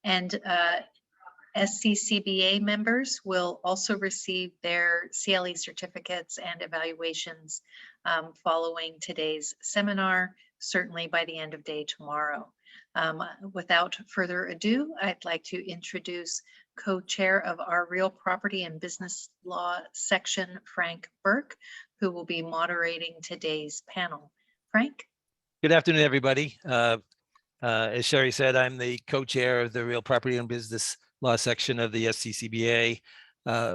And SCCBA members will also receive their CLE certificates and evaluations following today's seminar, certainly by the end of day tomorrow. Without further ado, I'd like to introduce co-chair of our Real Property and Business Law section, Frank Burke, who will be moderating today's panel. Frank? Good afternoon, everybody. As Sherry said, I'm the co-chair of the Real Property and Business Law section of the SCCBA.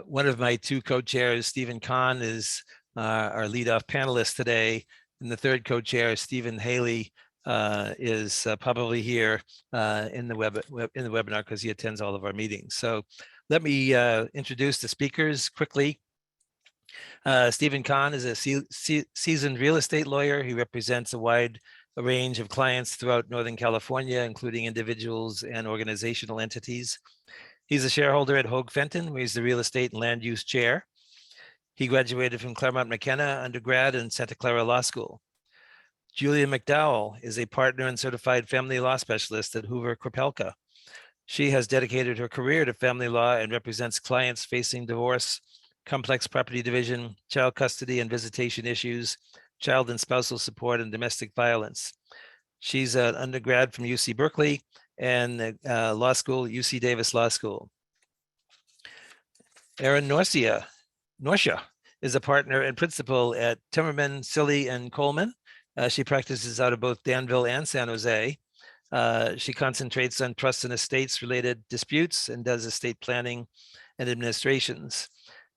One of my two co-chairs, Stephen Kahn, is our lead-off panelist today, and the third co-chair, Stephen Haley, is probably here in the webinar because he attends all of our meetings. So let me introduce the speakers quickly. Stephen Kahn is a seasoned real estate lawyer. He represents a wide range of clients throughout Northern California, including individuals and organizational entities. He's a shareholder at Hoge Fenton, where he's the real estate and land use chair. He graduated from Claremont McKenna undergrad and Santa Clara Law School. Julia McDowell is a partner and certified family law specialist at Hoover Krepelka. She has dedicated her career to family law and represents clients facing divorce, complex property division, child custody and visitation issues, child and spousal support, and domestic violence. She's an undergrad from UC Berkeley and law school, UC Davis Law School. Erin Norcia is a partner and principal at Temmerman, Cilley, and Kohlmann. She practices out of both Danville and San Jose. She concentrates on trusts and estates related disputes and does estate planning and administrations.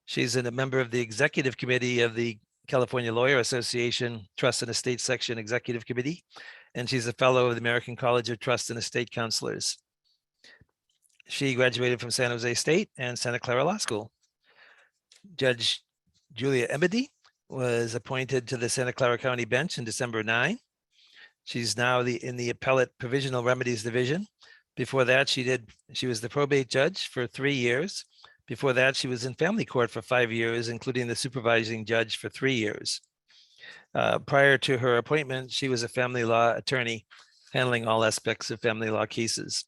She's a member of the executive committee of the California Lawyer Association Trust and Estate Section Executive Committee, and she's a fellow of the American College of Trust and Estate Counselors. She graduated from San Jose State and Santa Clara Law School. Judge Julia Emede was appointed to the Santa Clara County Bench in December 9. She's now in the Appellate Provisional Remedies Division. Before that, she was the probate judge for 3 years. Before that, she was in family court for 5 years, including the supervising judge for 3 years. Prior to her appointment, she was a family law attorney handling all aspects of family law cases.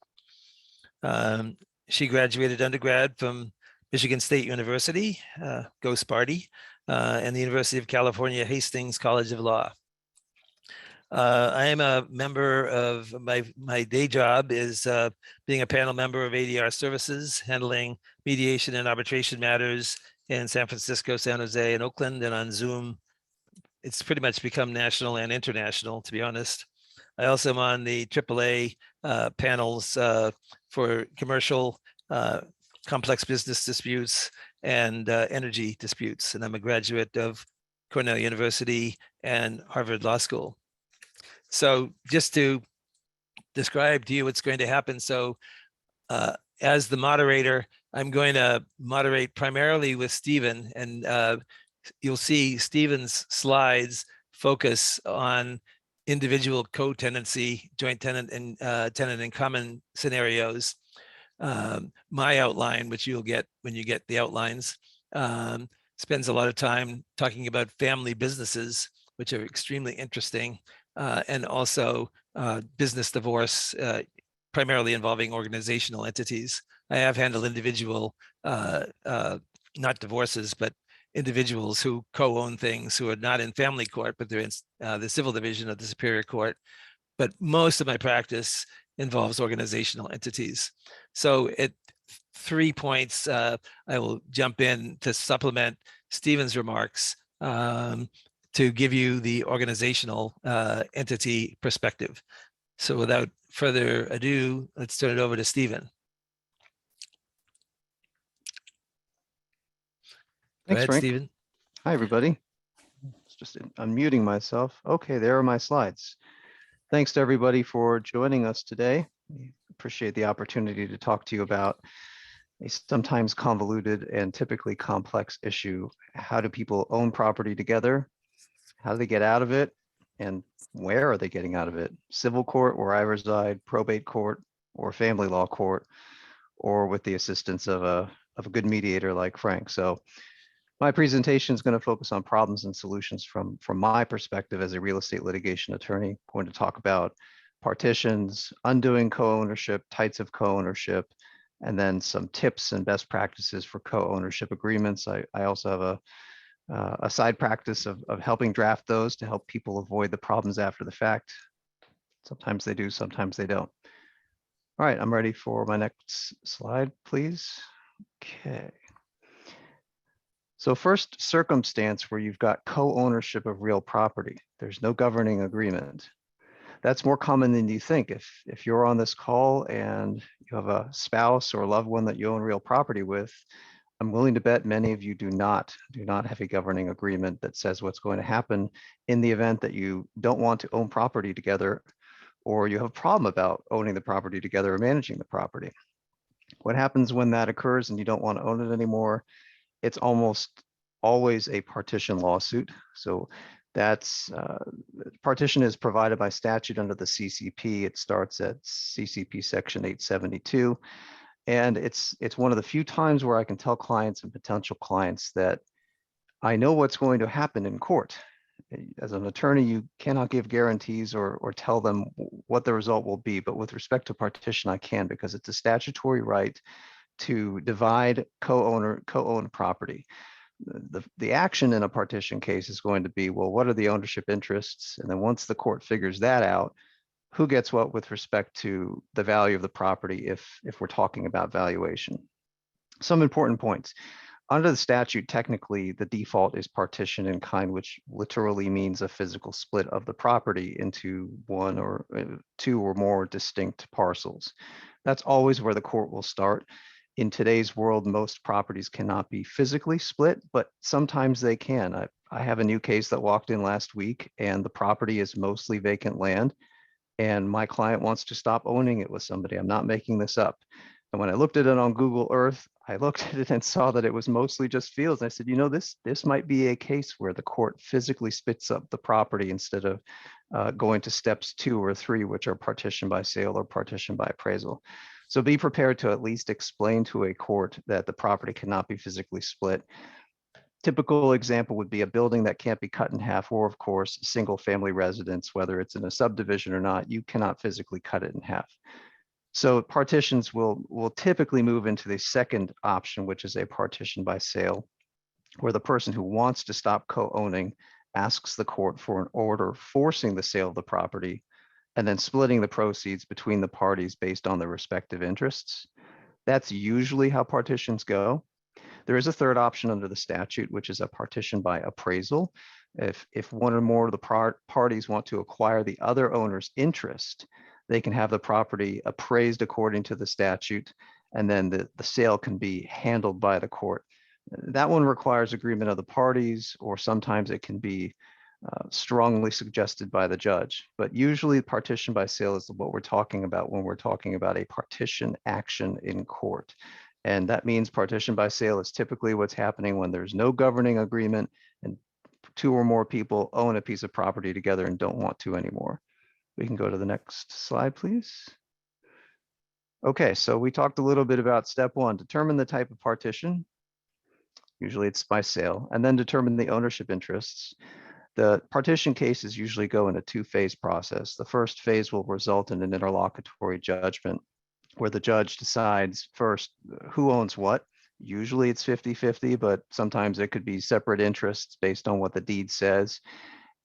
She graduated undergrad from Michigan State University, go Sparty, and the University of California Hastings College of Law. I am a member of my day job is being a panel member of ADR Services, handling mediation and arbitration matters in San Francisco, San Jose, and Oakland, and on Zoom. It's pretty much become national and international, to be honest. I also am on the AAA panels for commercial, complex business disputes and energy disputes, and I'm a graduate of Cornell University and Harvard Law School. So just to describe to you what's going to happen. So as the moderator, I'm going to moderate primarily with Stephen, and you'll see Stephen's slides focus on individual co-tenancy, joint tenant and tenant-in-common scenarios. My outline, which you'll get when you get the outlines, spends a lot of time talking about family businesses, which are extremely interesting. And also business divorce, primarily involving organizational entities. I have handled individual, not divorces, but individuals who co-own things who are not in family court, but they're in the civil division of the Superior Court. But most of my practice involves organizational entities. So at 3 points, I will jump in to supplement Stephen's remarks. To give you the organizational entity perspective. So without further ado, let's turn it over to Stephen. Thanks, Frank. Stephen. Hi, everybody. Just unmuting myself. Okay, there are my slides. Thanks to everybody for joining us today. We appreciate the opportunity to talk to you about a sometimes convoluted and typically complex issue. How do people own property together? How do they get out of it? And where are they getting out of it? Civil court, where I reside, probate court, or family law court, or with the assistance of a good mediator like Frank. So my presentation is going to focus on problems and solutions from my perspective as a real estate litigation attorney. I'm going to talk about partitions, undoing co-ownership, types of co-ownership, and then some tips and best practices for co-ownership agreements. I also have a side practice of helping draft those to help people avoid the problems after the fact. Sometimes they do, sometimes they don't. All right, I'm ready for my next slide, please. Okay. So first circumstance where you've got co-ownership of real property. There's no governing agreement. That's more common than you think. If you're on this call and you have a spouse or a loved one that you own real property with, I'm willing to bet many of you do not have a governing agreement that says what's going to happen in the event that you don't want to own property together, or you have a problem about owning the property together or managing the property. What happens when that occurs and you don't want to own it anymore? It's almost always a partition lawsuit. So that's partition is provided by statute under the CCP. It starts at CCP section 872. And it's one of the few times where I can tell clients and potential clients that I know what's going to happen in court. As an attorney, you cannot give guarantees or tell them what the result will be. But with respect to partition, I can, because it's a statutory right to divide co-owned property. The action in a partition case is going to be, well, what are the ownership interests? And then once the court figures that out, who gets what with respect to the value of the property if we're talking about valuation. Some important points. Under the statute, technically, the default is partition in kind, which literally means a physical split of the property into one or two or more distinct parcels. That's always where the court will start. In today's world, most properties cannot be physically split, but sometimes they can. I have a new case that walked in last week, and the property is mostly vacant land, and my client wants to stop owning it with somebody. I'm not making this up. And when I looked at it on Google Earth, I looked at it and saw that it was mostly just fields. And I said, you know, this might be a case where the court physically splits up the property instead of going to steps 2 or 3, which are partition by sale or partition by appraisal. So be prepared to at least explain to a court that the property cannot be physically split. Typical example would be a building that can't be cut in half, or of course, single family residence, whether it's in a subdivision or not, you cannot physically cut it in half. So partitions will typically move into the second option, which is a partition by sale, where the person who wants to stop co-owning asks the court for an order forcing the sale of the property and then splitting the proceeds between the parties based on their respective interests. That's usually how partitions go. There is a third option under the statute, which is a partition by appraisal. If one or more of the parties want to acquire the other owner's interest, they can have the property appraised according to the statute, and then the sale can be handled by the court. That one requires agreement of the parties, or sometimes it can be strongly suggested by the judge. But usually partition by sale is what we're talking about when we're talking about a partition action in court. And that means partition by sale is typically what's happening when there's no governing agreement and 2 or more people own a piece of property together and don't want to anymore. We can go to the next slide, please. Okay, so we talked a little bit about step 1, determine the type of partition. Usually it's by sale, and then determine the ownership interests. The partition cases usually go in a 2-phase process. The first phase will result in an interlocutory judgment where the judge decides first who owns what. Usually it's 50-50, but sometimes it could be separate interests based on what the deed says.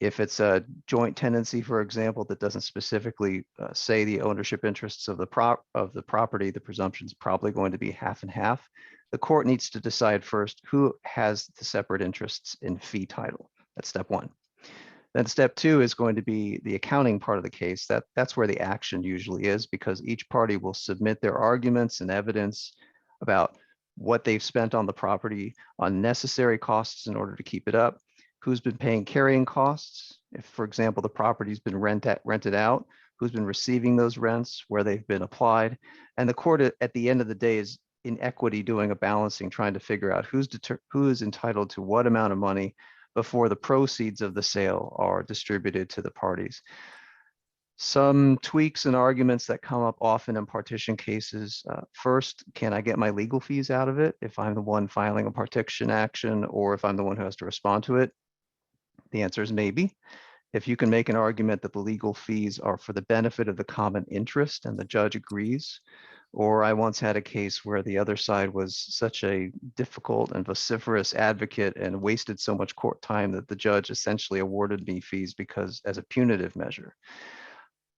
If it's a joint tenancy, for example, that doesn't specifically say the ownership interests of the property, the presumption is probably going to be half and half. The court needs to decide first who has the separate interests in fee title. That's step 1. Then step 2 is going to be the accounting part of the case. That's where the action usually is, because each party will submit their arguments and evidence about what they've spent on the property, on necessary costs in order to keep it up, who's been paying carrying costs. If, for example, the property's been rented out, who's been receiving those rents, where they've been applied. And the court at the end of the day is in equity doing a balancing, trying to figure out who is entitled to what amount of money before the proceeds of the sale are distributed to the parties. Some tweaks and arguments that come up often in partition cases. First, can I get my legal fees out of it if I'm the one filing a partition action, or if I'm the one who has to respond to it? The answer is maybe. If you can make an argument that the legal fees are for the benefit of the common interest and the judge agrees, or I once had a case where the other side was such a difficult and vociferous advocate and wasted so much court time that the judge essentially awarded me fees because as a punitive measure.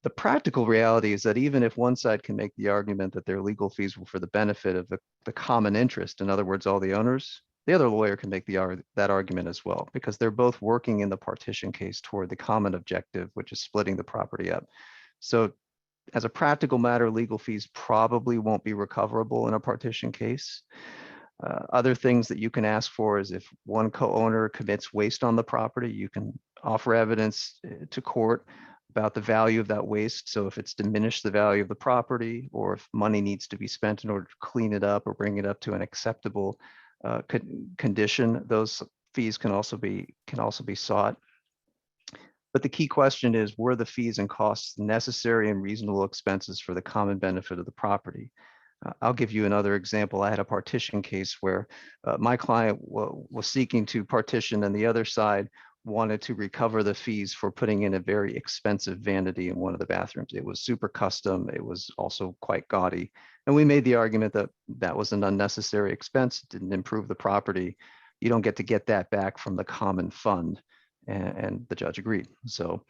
The practical reality is that even if one side can make the argument that their legal fees were for the benefit of the common interest, in other words, all the owners, the other lawyer can make that argument as well, because they're both working in the partition case toward the common objective, which is splitting the property up. So as a practical matter, legal fees probably won't be recoverable in a partition case. Other things that you can ask for is if one co-owner commits waste on the property, you can offer evidence to court about the value of that waste. So if it's diminished the value of the property, or if money needs to be spent in order to clean it up or bring it up to an acceptable condition, those fees can also be sought. But the key question is, were the fees and costs necessary and reasonable expenses for the common benefit of the property? I'll give you another example. I had a partition case where my client was seeking to partition and the other side wanted to recover the fees for putting in a very expensive vanity in one of the bathrooms. It was super custom. It was also quite gaudy. And we made the argument that that was an unnecessary expense. It didn't improve the property. You don't get to get that back from the common fund. And the judge agreed. So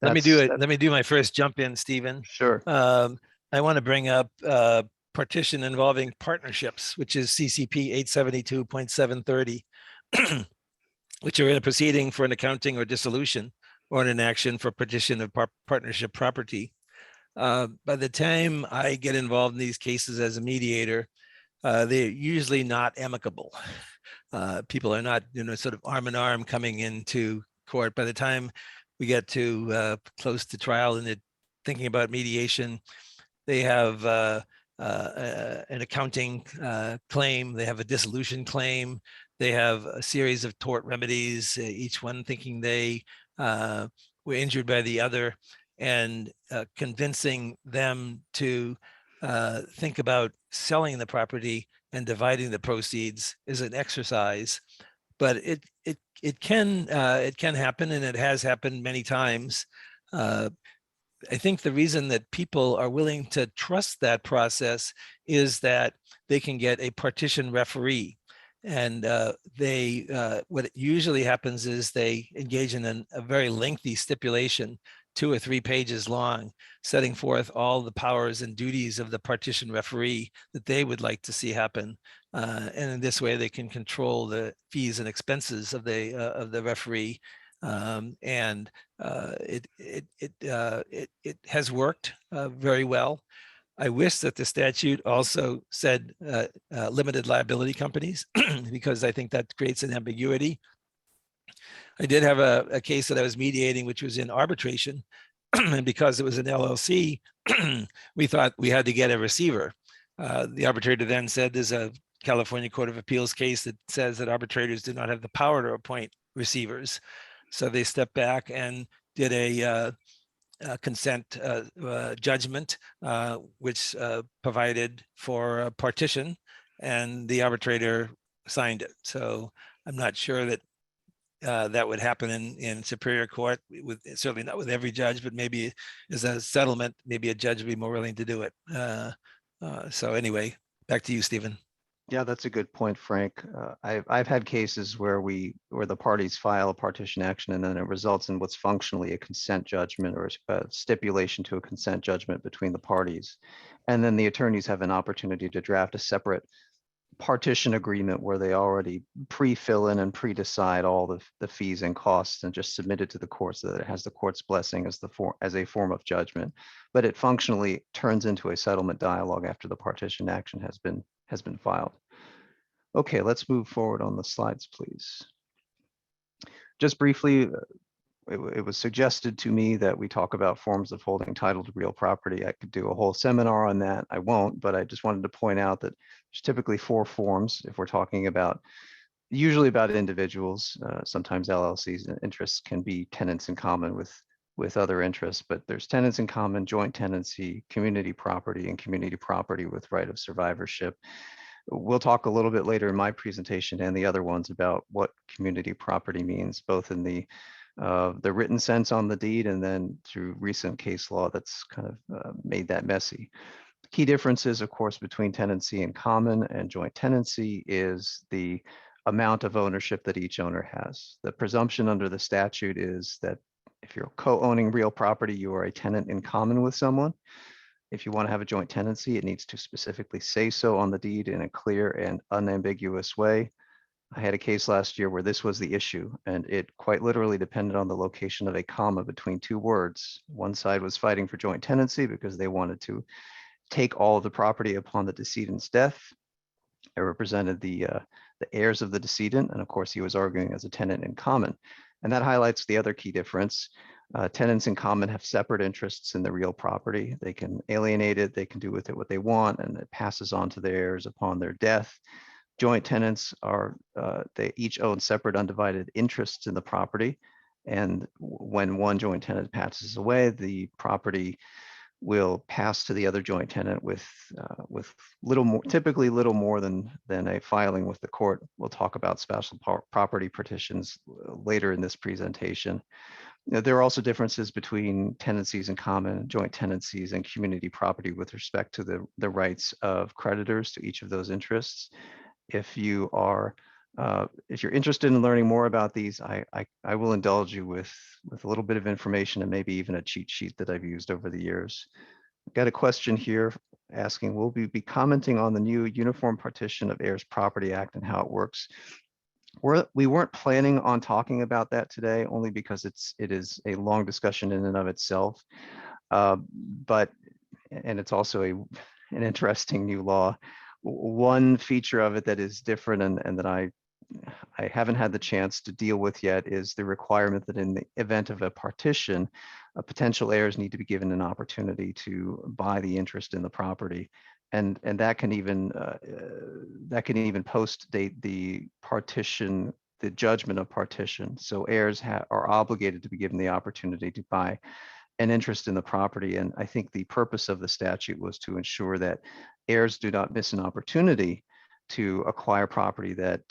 let me do it. Let me do my first jump in, Stephen. Sure. I want to bring up partition involving partnerships, which is CCP 872.730, which are in a proceeding for an accounting or dissolution or in an action for partition of partnership property. By the time I get involved in these cases as a mediator, they're usually not amicable. People are not, sort of arm in arm coming into court. By the time we get to close to trial and they're thinking about mediation, they have an accounting claim, they have a dissolution claim, they have a series of tort remedies, each one thinking they were injured by the other, and convincing them to think about selling the property and dividing the proceeds is an exercise. But it can happen, and it has happened many times. I think the reason that people are willing to trust that process is that they can get a partition referee. And what usually happens is they engage in a very lengthy stipulation, 2 or 3 pages long, setting forth all the powers and duties of the partition referee that they would like to see happen. And in this way, they can control the fees and expenses of the referee. It has worked very well. I wish that the statute also said limited liability companies, because I think that creates an ambiguity. I did have a case that I was mediating, which was in arbitration. And because it was an LLC, we thought we had to get a receiver. The arbitrator then said there's a California Court of Appeals case that says that arbitrators do not have the power to appoint receivers. So they stepped back and did a consent judgment, which provided for a partition, and the arbitrator signed it. So I'm not sure that that would happen in Superior Court, certainly not with every judge, but maybe as a settlement, maybe a judge would be more willing to do it. So anyway, back to you, Stephen. Yeah, that's a good point, Frank. I've had cases where the parties file a partition action and then it results in what's functionally a consent judgment or a stipulation to a consent judgment between the parties. And then the attorneys have an opportunity to draft a separate partition agreement where they already pre-fill in and pre-decide all the fees and costs and just submit it to the court so that it has the court's blessing as a form of judgment. But it functionally turns into a settlement dialogue after the partition action has been filed. Okay, let's move forward on the slides, please. Just briefly, it was suggested to me that we talk about forms of holding title to real property. I could do a whole seminar on that. I won't, but I just wanted to point out that there's typically 4 forms if we're talking about, usually about individuals. Sometimes LLCs and interests can be tenants in common with other interests, but there's tenants in common, joint tenancy, community property, and community property with right of survivorship. We'll talk a little bit later in my presentation and the other ones about what community property means, both in the the written sense on the deed, and then through recent case law that's kind of made that messy. Key differences, of course, between tenancy in common and joint tenancy is the amount of ownership that each owner has. The presumption under the statute is that if you're co-owning real property, you are a tenant in common with someone. If you want to have a joint tenancy, it needs to specifically say so on the deed in a clear and unambiguous way. I had a case last year where this was the issue, and it quite literally depended on the location of a comma between two words. One side was fighting for joint tenancy because they wanted to take all of the property upon the decedent's death. I represented the heirs of the decedent, and of course he was arguing as a tenant in common. And that highlights the other key difference. Tenants in common have separate interests in the real property. They can alienate it, they can do with it what they want, and it passes on to their heirs upon their death. Joint tenants are, they each own separate undivided interests in the property. And when one joint tenant passes away, the property will pass to the other joint tenant with little more, typically little more than a filing with the court. We'll talk about special property partitions later in this presentation. There are also differences between tenancies in common, joint tenancies, and community property with respect to the rights of creditors to each of those interests. If you are if you're interested in learning more about these, I will indulge you with a little bit of information and maybe even a cheat sheet that I've used over the years. I've got a question here asking, will we be commenting on the new Uniform Partition of Heirs Property Act and how it works? We weren't planning on talking about that today, only because it is a long discussion in and of itself. And it's also an interesting new law. One feature of it that is different and that I haven't had the chance to deal with yet is the requirement that in the event of a partition, potential heirs need to be given an opportunity to buy the interest in the property. And that can even post date the partition, the judgment of partition. So heirs are obligated to be given the opportunity to buy an interest in the property. And I think the purpose of the statute was to ensure that heirs do not miss an opportunity to acquire property that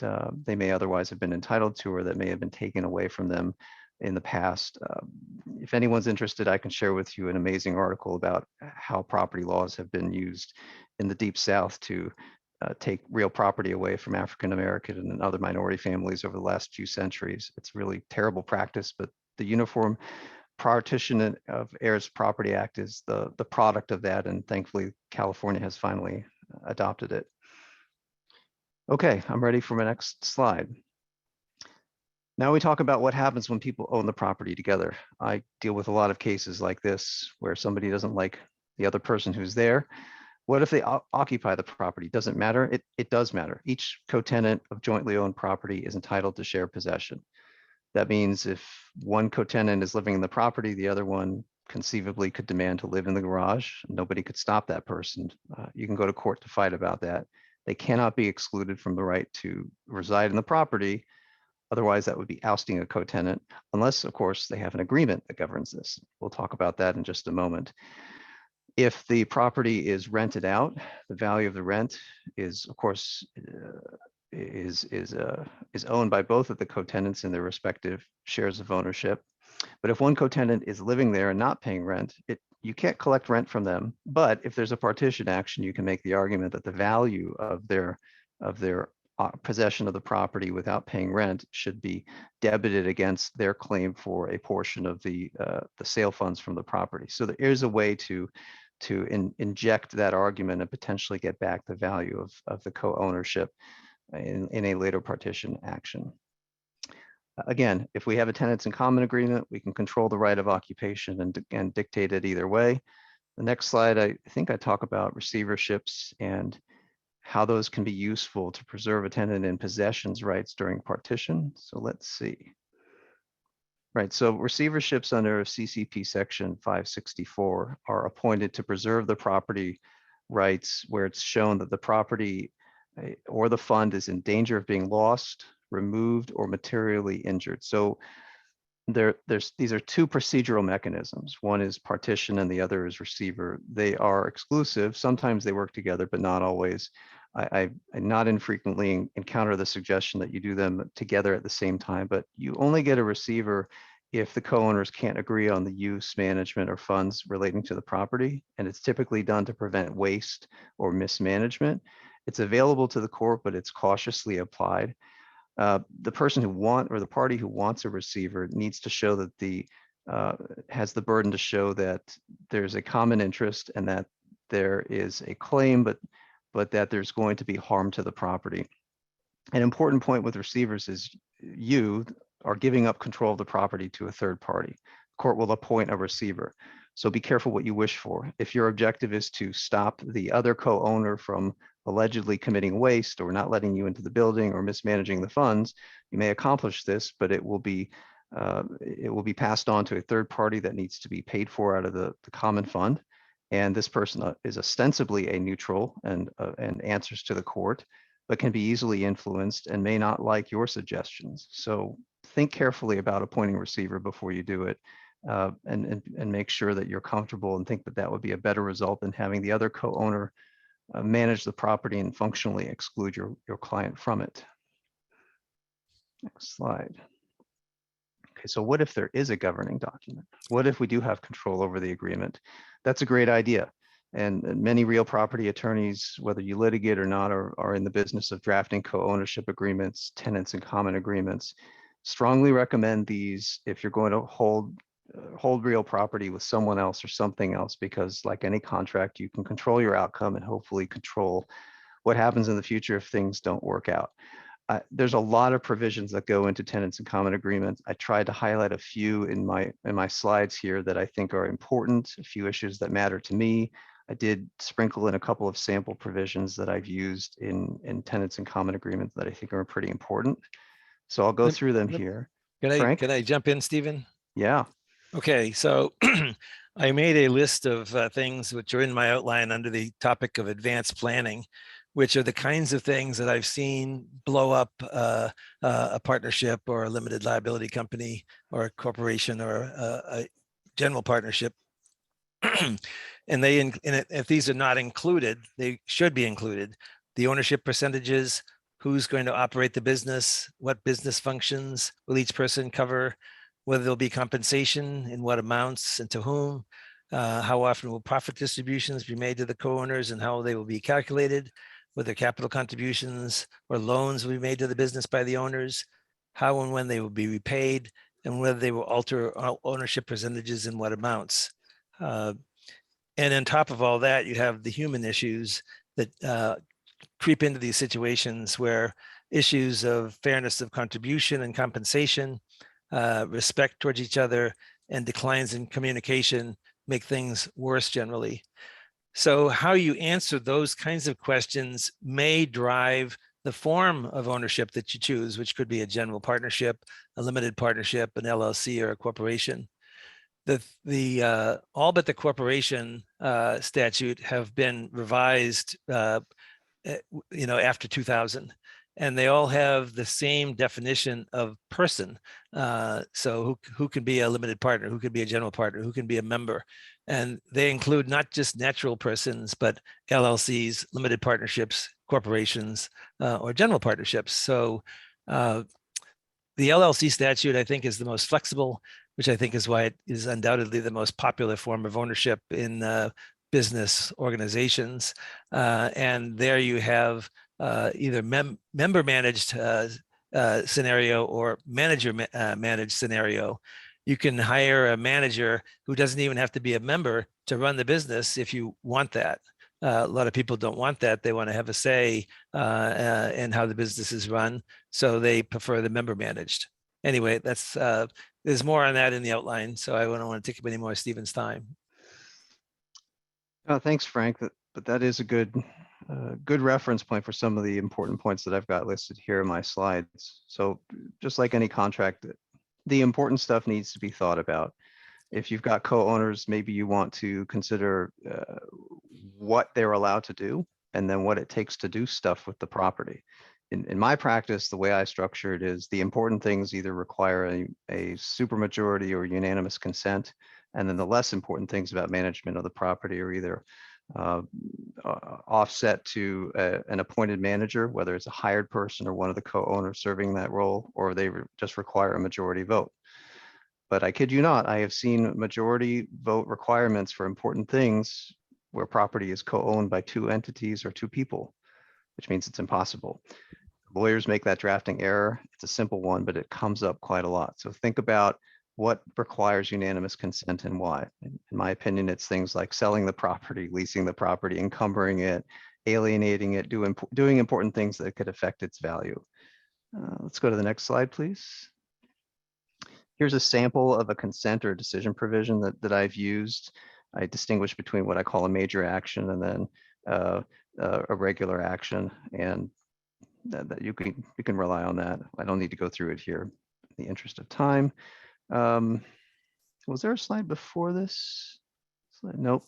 they may otherwise have been entitled to, or that may have been taken away from them in the past. If anyone's interested, I can share with you an amazing article about how property laws have been used in the Deep South to take real property away from African American and other minority families over the last few centuries. It's really terrible practice, but the Uniform Partition of Heirs Property Act is the product of that, and thankfully California has finally adopted it. Okay, I'm ready for my next slide. Now we talk about what happens when people own the property together. I deal with a lot of cases like this where somebody doesn't like the other person who's there. What if they occupy the property? Doesn't matter. It does matter. Each co-tenant of jointly owned property is entitled to share possession. That means if one co-tenant is living in the property, the other one conceivably could demand to live in the garage. Nobody could stop that person. You can go to court to fight about that. They cannot be excluded from the right to reside in the property. Otherwise, that would be ousting a co-tenant, unless, of course, they have an agreement that governs this. We'll talk about that in just a moment. If the property is rented out, the value of the rent is, of course, is owned by both of the co-tenants in their respective shares of ownership. But if one co-tenant is living there and not paying rent, you can't collect rent from them. But if there's a partition action, you can make the argument that the value of their possession of the property without paying rent should be debited against their claim for a portion of the sale funds from the property. So there is a way to inject that argument and potentially get back the value of the co-ownership in a later partition action. Again, if we have a tenants-in-common agreement, we can control the right of occupation and dictate it either way. The next slide, I think I talk about receiverships and how those can be useful to preserve a tenant in possession's rights during partition. So let's see. Right, so receiverships under CCP section 564 are appointed to preserve the property rights where it's shown that the property or the fund is in danger of being lost, removed, or materially injured. So these are two procedural mechanisms. One is partition and the other is receiver. They are exclusive. Sometimes they work together, but not always. I not infrequently encounter the suggestion that you do them together at the same time, but you only get a receiver if the co-owners can't agree on the use, management, or funds relating to the property, and it's typically done to prevent waste or mismanagement. It's available to the court, but it's cautiously applied. The person or the party who wants a receiver needs to show that has the burden to show that there's a common interest and that there is a claim, but that there's going to be harm to the property. An important point with receivers is you are giving up control of the property to a third party. Court will appoint a receiver. So be careful what you wish for. If your objective is to stop the other co-owner from allegedly committing waste or not letting you into the building or mismanaging the funds, you may accomplish this, but it will be passed on to a third party that needs to be paid for out of the common fund. And this person is ostensibly a neutral and answers to the court, but can be easily influenced and may not like your suggestions. So think carefully about appointing a receiver before you do it, and make sure that you're comfortable and think that that would be a better result than having the other co-owner manage the property and functionally exclude your client from it. Next slide. Okay, so what if there is a governing document? What if we do have control over the agreement? That's a great idea. And many real property attorneys, whether you litigate or not, are in the business of drafting co-ownership agreements, tenants-in-common agreements. Strongly recommend these if you're going to hold real property with someone else or something else, because like any contract, you can control your outcome and hopefully control what happens in the future if things don't work out. There's a lot of provisions that go into tenants-in-common agreements. I tried to highlight a few in my slides here that I think are important, a few issues that matter to me. I did sprinkle in a couple of sample provisions that I've used in tenants-in-common agreements that I think are pretty important. So I'll go through them here. Frank? Can I jump in, Stephen? Yeah. Okay, so I made a list of things which are in my outline under the topic of advanced planning, which are the kinds of things that I've seen blow up a partnership or a limited liability company or a corporation or a general partnership. And if these are not included, they should be included. The ownership percentages, who's going to operate the business, what business functions will each person cover, whether there'll be compensation, in what amounts and to whom, how often will profit distributions be made to the co-owners and how they will be calculated, whether capital contributions or loans will be made to the business by the owners, how and when they will be repaid, and whether they will alter ownership percentages in what amounts. And on top of all that, you have the human issues that creep into these situations where issues of fairness of contribution and compensation, respect towards each other, and declines in communication make things worse generally. So how you answer those kinds of questions may drive the form of ownership that you choose, which could be a general partnership, a limited partnership, an LLC, or a corporation. All but the corporation statute have been revised, after 2000, and they all have the same definition of person. So who can be a limited partner, who can be a general partner, who can be a member, and they include not just natural persons, but LLCs, limited partnerships, corporations, or general partnerships. So the LLC statute, I think, is the most flexible, which I think is why it is undoubtedly the most popular form of ownership in business organizations. And there you have either member managed scenario or manager managed scenario. You can hire a manager who doesn't even have to be a member to run the business if you want that. A lot of people don't want that. They want to have a say in how the business is run, so they prefer the member managed. Anyway, there's more on that in the outline, so I don't want to take up any more of Stephen's time. Thanks, Frank. But that is a good reference point for some of the important points that I've got listed here in my slides. So just like any contract, the important stuff needs to be thought about. If you've got co-owners, maybe you want to consider what they're allowed to do and then what it takes to do stuff with the property. In my practice, the way I structure it is the important things either require a supermajority or unanimous consent, and then the less important things about management of the property are either offset to an appointed manager, whether it's a hired person or one of the co-owners serving that role, or they just require a majority vote. But I kid you not, I have seen majority vote requirements for important things where property is co-owned by two entities or two people, which means it's impossible. Lawyers make that drafting error. It's a simple one, but it comes up quite a lot. So think about what requires unanimous consent and why. In my opinion, it's things like selling the property, leasing the property, encumbering it, alienating it, doing important things that could affect its value. Let's go to the next slide, please. Here's a sample of a consent or decision provision that I've used. I distinguish between what I call a major action and then a regular action, and that you can rely on that. I don't need to go through it here in the interest of time. Was there a slide before this? Nope.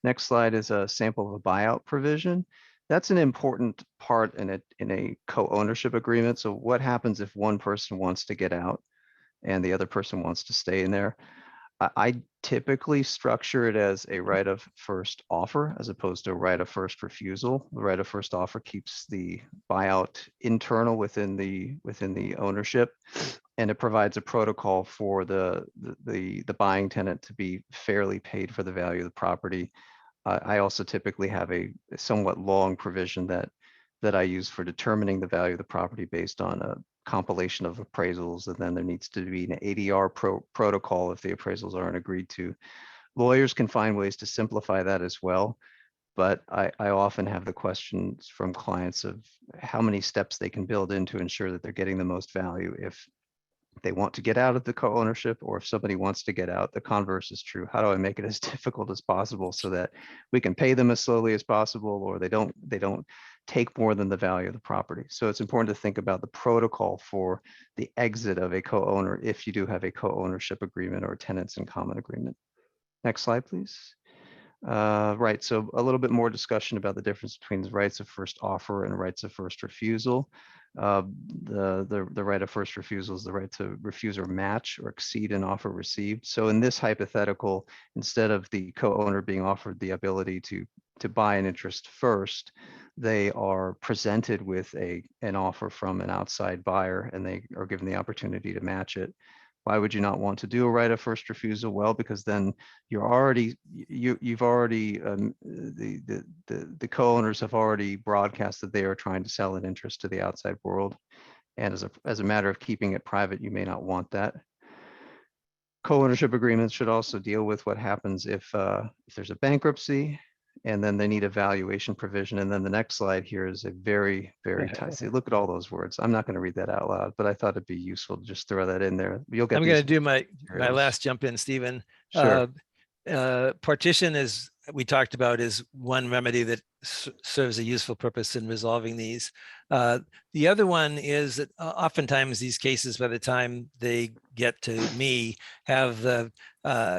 Next slide is a sample of a buyout provision. That's an important part in a co-ownership agreement. So what happens if one person wants to get out and the other person wants to stay in there? I typically structure it as a right of first offer as opposed to a right of first refusal. The right of first offer keeps the buyout internal within the ownership, and it provides a protocol for the buying tenant to be fairly paid for the value of the property. I also typically have a somewhat long provision that I use for determining the value of the property based on a compilation of appraisals, and then there needs to be an ADR protocol if the appraisals aren't agreed to. Lawyers can find ways to simplify that as well, but I often have the questions from clients of how many steps they can build in to ensure that they're getting the most value if they want to get out of the co-ownership, or if somebody wants to get out, the converse is true. How do I make it as difficult as possible so that we can pay them as slowly as possible, or they don't take more than the value of the property? So it's important to think about the protocol for the exit of a co-owner if you do have a co-ownership agreement or tenants-in-common agreement. Next slide, please. Right, so a little bit more discussion about the difference between the rights of first offer and rights of first refusal. The right of first refusal is the right to refuse or match or exceed an offer received. So in this hypothetical, instead of the co-owner being offered the ability to buy an interest first, they are presented with an offer from an outside buyer, and they are given the opportunity to match it. Why would you not want to do a right of first refusal? Well, because then you've already the co-owners have already broadcast that they are trying to sell an interest to the outside world, and as a matter of keeping it private, you may not want that. Co-ownership agreements should also deal with what happens if there's a bankruptcy, and then they need a valuation provision. And then the next slide here is a very, very tight. See, look at all those words. I'm not going to read that out loud, but I thought it'd be useful to just throw that in there. You'll get. I'm going to do my last jump in, Stephen. Sure. Partition, is we talked about, is one remedy that serves a useful purpose in resolving these. The other one is that oftentimes these cases, by the time they get to me, have the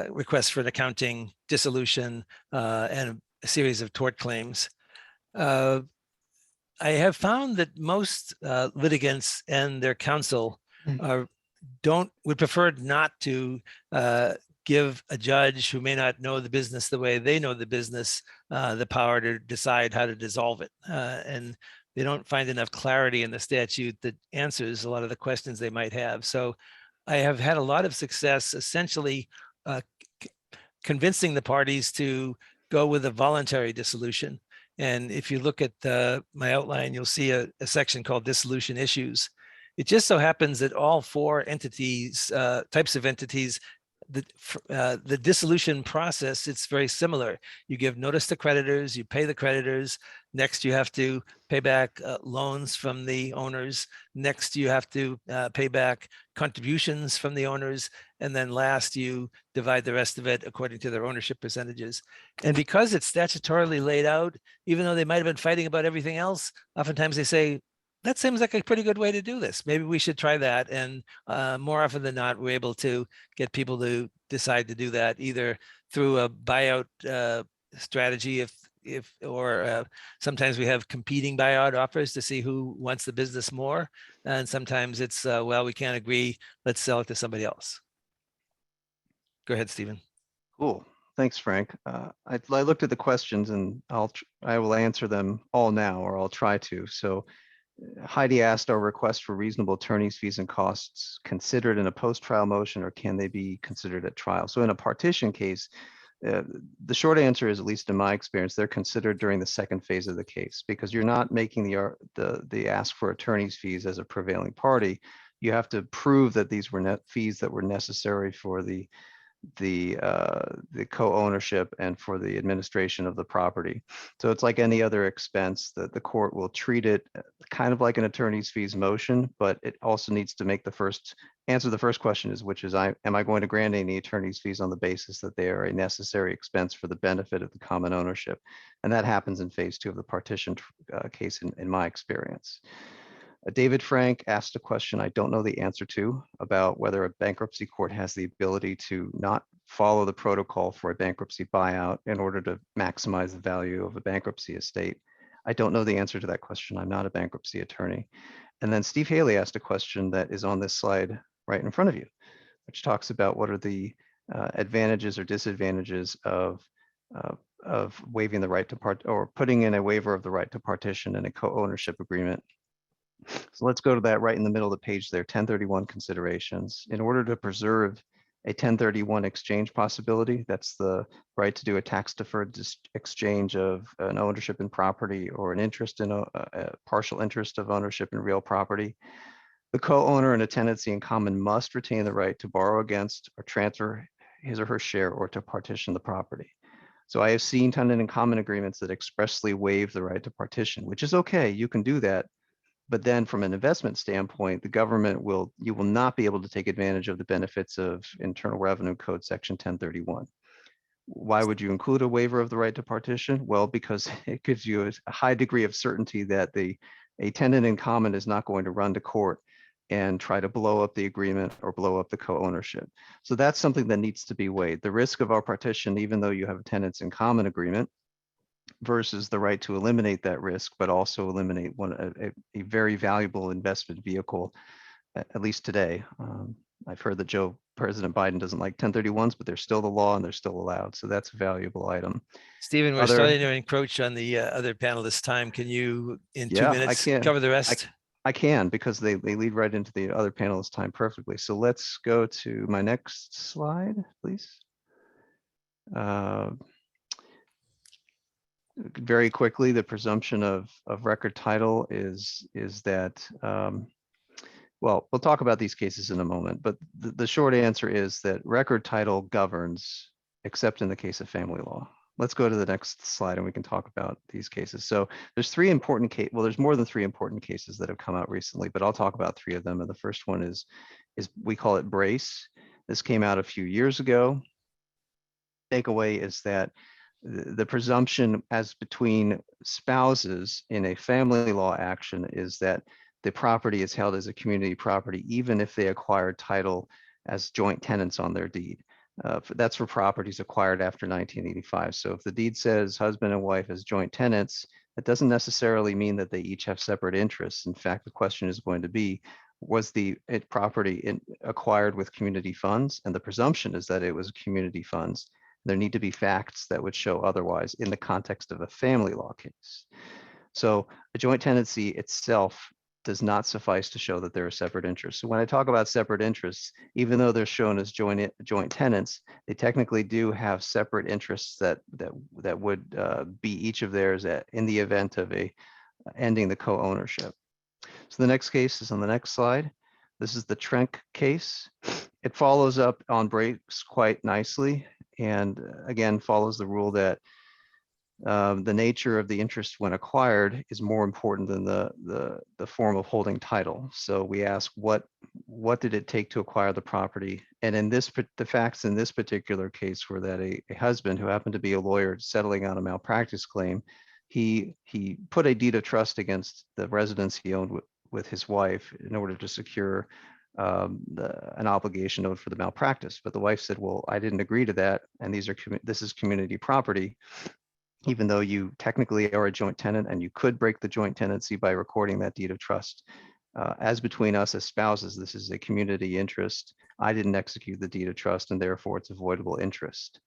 request for an accounting, dissolution, and a series of tort claims. I have found that most litigants and their counsel would prefer not to give a judge who may not know the business the way they know the business the power to decide how to dissolve it. And they don't find enough clarity in the statute that answers a lot of the questions they might have. So I have had a lot of success essentially convincing the parties to go with a voluntary dissolution. And if you look at my outline, you'll see a section called dissolution issues. It just so happens that all four entities, types of entities, the dissolution process, it's very similar. You give notice to creditors, you pay the creditors. Next, you have to pay back loans from the owners. Next, you have to pay back contributions from the owners. And then last, you divide the rest of it according to their ownership percentages. And because it's statutorily laid out, even though they might have been fighting about everything else, oftentimes they say, that seems like a pretty good way to do this. Maybe we should try that. And more often than not, we're able to get people to decide to do that either through a buyout strategy, or sometimes we have competing buyout offers to see who wants the business more. And sometimes it's, well, we can't agree, let's sell it to somebody else. Go ahead, Stephen. Cool. Thanks, Frank. I looked at the questions, and I will answer them all now, or I'll try to. So Heidi asked, are requests for reasonable attorney's fees and costs considered in a post-trial motion, or can they be considered at trial? So in a partition case, the short answer is, at least in my experience, they're considered during the second phase of the case, because you're not making the ask for attorney's fees as a prevailing party. You have to prove that these were fees that were necessary for the co-ownership and for the administration of the property. So it's like any other expense that the court will treat it kind of like an attorney's fees motion, but it also needs to make answer the first question, which is, am I going to grant any attorney's fees on the basis that they are a necessary expense for the benefit of the common ownership? And that happens in phase 2 of the partition case in my experience. David Frank asked a question I don't know the answer to, about whether a bankruptcy court has the ability to not follow the protocol for a bankruptcy buyout in order to maximize the value of a bankruptcy estate. I don't know the answer to that question. I'm not a bankruptcy attorney. And then Steve Haley asked a question that is on this slide right in front of you, which talks about what are the advantages or disadvantages of waiving the right to or putting in a waiver of the right to partition in a co-ownership agreement. So let's go to that right in the middle of the page there, 1031 considerations. In order to preserve a 1031 exchange possibility, that's the right to do a tax-deferred exchange of an ownership in property or an interest in a partial interest of ownership in real property. The co-owner in a tenancy in common must retain the right to borrow against or transfer his or her share or to partition the property. So I have seen tenant-in-common agreements that expressly waive the right to partition, which is okay, you can do that. But then from an investment standpoint, the government you will not be able to take advantage of the benefits of Internal Revenue Code Section 1031. Why would you include a waiver of the right to partition? Well, because it gives you a high degree of certainty that a tenant in common is not going to run to court and try to blow up the agreement or blow up the co-ownership. So that's something that needs to be weighed. The risk of our partition, even though you have a tenants in common agreement, versus the right to eliminate that risk, but also eliminate a very valuable investment vehicle, at least today. I've heard that President Biden doesn't like 1031s, but they're still the law and they're still allowed. So that's a valuable item. Stephen, we're starting to encroach on the other panelists' time. Can you, in 2 minutes, cover the rest? I can, because they lead right into the other panelists' time perfectly. So let's go to my next slide, please. Very quickly, the presumption of record title is that, well, we'll talk about these cases in a moment, but the short answer is that record title governs, except in the case of family law. Let's go to the next slide and we can talk about these cases. So there's there's more than 3 important cases that have come out recently, but I'll talk about 3 of them. And the first one is we call it Brace. This came out a few years ago. Takeaway is that the presumption as between spouses in a family law action is that the property is held as a community property, even if they acquired title as joint tenants on their deed. That's for properties acquired after 1985. So if the deed says husband and wife as joint tenants, that doesn't necessarily mean that they each have separate interests. In fact, the question is going to be, was the property acquired with community funds? And the presumption is that it was community funds. There need to be facts that would show otherwise in the context of a family law case. So a joint tenancy itself does not suffice to show that there are separate interests. So when I talk about separate interests, even though they're shown as joint tenants, they technically do have separate interests that would be each of theirs in the event of ending the co-ownership. So the next case is on the next slide. This is the Trenk case. It follows up on Brace quite nicely, and again follows the rule that the nature of the interest when acquired is more important than the form of holding title. So we ask what did it take to acquire the property? And in the facts in this particular case were that a husband who happened to be a lawyer settling on a malpractice claim, he put a deed of trust against the residence he owned with his wife in order to secure an obligation owed for the malpractice. But the wife said, well, I didn't agree to that, and this is community property, even though you technically are a joint tenant and you could break the joint tenancy by recording that deed of trust. As between us as spouses, this is a community interest. I didn't execute the deed of trust, and therefore it's avoidable interest.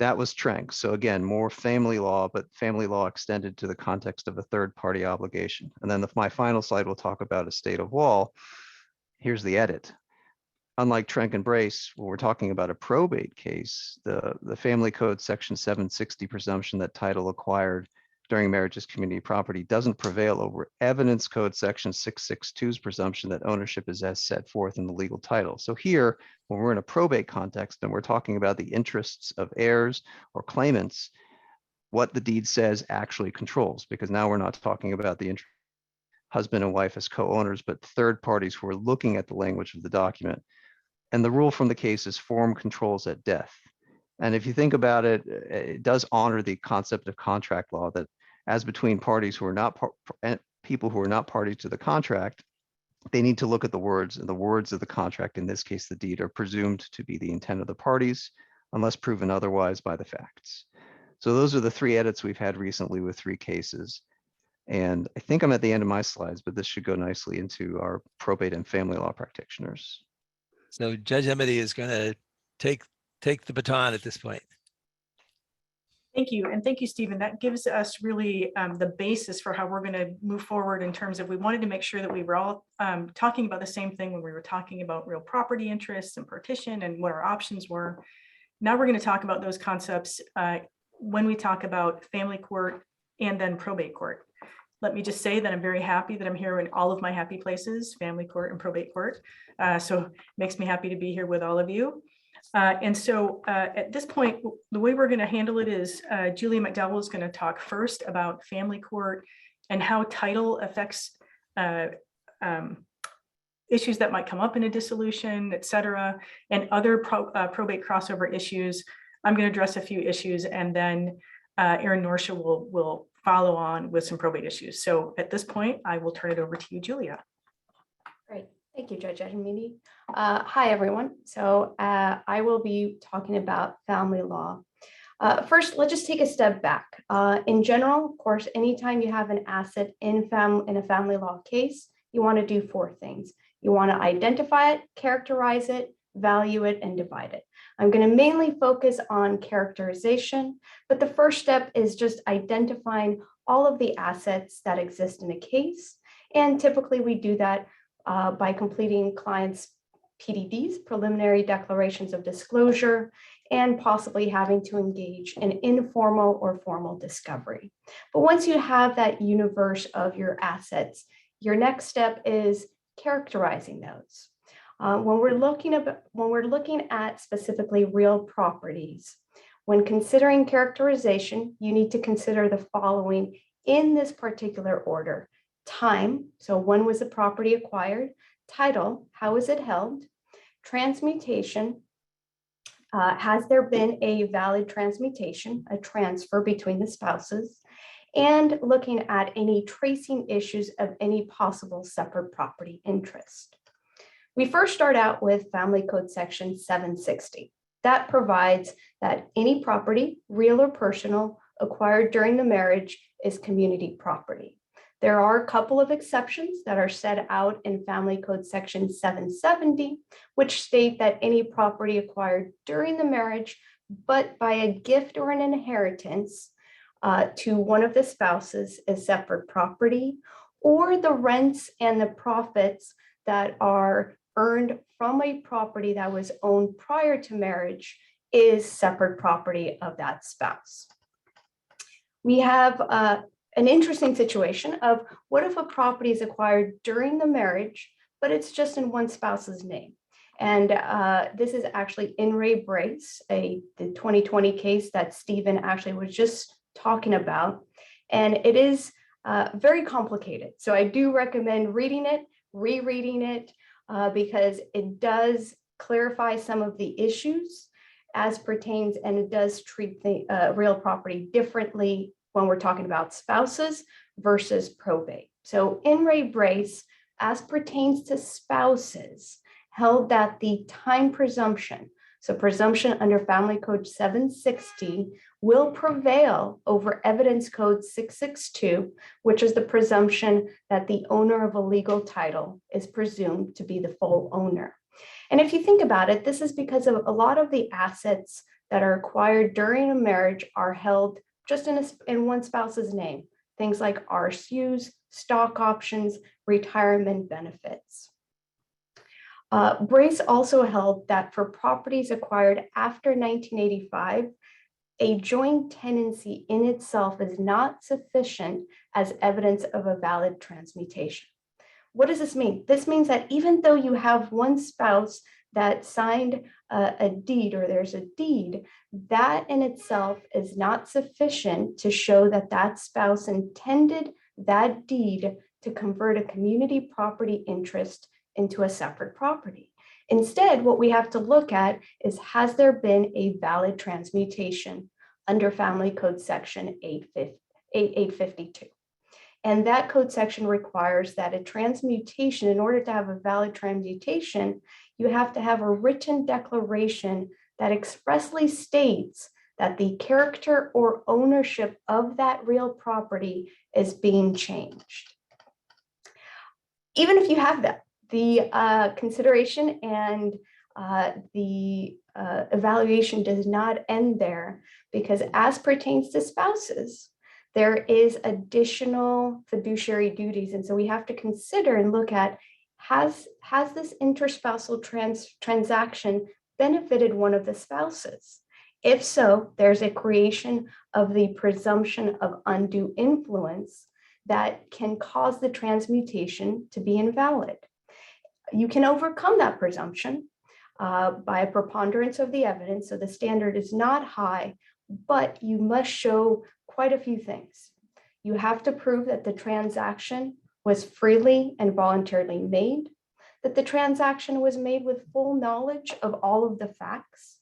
That was Trenk. So again, more family law, but family law extended to the context of a third party obligation. And then my final slide will talk about estate of wall. Here's the edit. Unlike Trenk and Brace, when we're talking about a probate case, the Family Code Section 760 presumption that title acquired during marriage is community property doesn't prevail over Evidence Code Section 662's presumption that ownership is as set forth in the legal title. So here, when we're in a probate context and we're talking about the interests of heirs or claimants, what the deed says actually controls, because now we're not talking about the husband and wife as co-owners, but third parties who are looking at the language of the document. And the rule from the case is form controls at death. And if you think about it, it does honor the concept of contract law that as between parties who are not people who are not party to the contract, they need to look at the words, and the words of the contract, in this case, the deed, are presumed to be the intent of the parties unless proven otherwise by the facts. So those are the 3 edits we've had recently with 3 cases. And I think I'm at the end of my slides, but this should go nicely into our probate and family law practitioners. So Judge Emede is going to take the baton at this point. Thank you. And thank you, Stephen. That gives us really the basis for how we're going to move forward in terms of, we wanted to make sure that we were all talking about the same thing when we were talking about real property interests and partition and what our options were. Now we're going to talk about those concepts when we talk about family court and then probate court. Let me just say that I'm very happy that I'm here in all of my happy places, family court and probate court. So it makes me happy to be here with all of you. And so at this point, the way we're going to handle it is Julia McDowell is going to talk first about family court and how title affects issues that might come up in a dissolution, et cetera, and other probate crossover issues. I'm going to address a few issues, and then Erin Norcia will follow on with some probate issues. So at this point, I will turn it over to you, Julia. Great. Thank you, Judge Emede. Hi, everyone. So I will be talking about family law. First, let's just take a step back. In general, of course, anytime you have an asset in a family law case, you want to do 4 things. You want to identify it, characterize it, value it, and divide it. I'm going to mainly focus on characterization, but the first step is just identifying all of the assets that exist in a case. And typically we do that by completing clients' PDDs, preliminary declarations of disclosure, and possibly having to engage in informal or formal discovery. But once you have that universe of your assets, your next step is characterizing those. When we're looking at specifically real properties, when considering characterization, you need to consider the following in this particular order: time, so when was the property acquired; title, how is it held; transmutation, has there been a valid transmutation, a transfer between the spouses; and looking at any tracing issues of any possible separate property interest. We first start out with Family Code Section 760. That provides that any property, real or personal, acquired during the marriage is community property. There are a couple of exceptions that are set out in Family Code Section 770, which state that any property acquired during the marriage, but by a gift or an inheritance to one of the spouses, is separate property, or the rents and the profits that are earned from a property that was owned prior to marriage is separate property of that spouse. We have an interesting situation of what if a property is acquired during the marriage, but it's just in one spouse's name. And this is actually in Re Brace, the 2020 case that Stephen actually was just talking about. And it is very complicated. So I do recommend reading it, rereading it, because it does clarify some of the issues as pertains, and it does treat the real property differently when we're talking about spouses versus probate. So in Re Brace, as pertains to spouses, held that the time presumption, so presumption under Family Code 760, will prevail over Evidence Code 662, which is the presumption that the owner of a legal title is presumed to be the full owner. And if you think about it, this is because of a lot of the assets that are acquired during a marriage are held just in one spouse's name. Things like RSUs, stock options, retirement benefits. Brace also held that for properties acquired after 1985, a joint tenancy in itself is not sufficient as evidence of a valid transmutation. What does this mean? This means that even though you have one spouse that signed a deed, or there's a deed, that in itself is not sufficient to show that that spouse intended that deed to convert a community property interest into a separate property. Instead, what we have to look at is, has there been a valid transmutation under Family Code Section 852? And that code section requires that a transmutation, in order to have a valid transmutation, you have to have a written declaration that expressly states that the character or ownership of that real property is being changed. Even if you have that, the consideration and the evaluation does not end there, because as pertains to spouses, there is additional fiduciary duties. And so we have to consider and look at, has this interspousal transaction benefited one of the spouses? If so, there's a creation of the presumption of undue influence that can cause the transmutation to be invalid. You can overcome that presumption by a preponderance of the evidence. So the standard is not high, but you must show quite a few things. You have to prove that the transaction was freely and voluntarily made, that the transaction was made with full knowledge of all of the facts,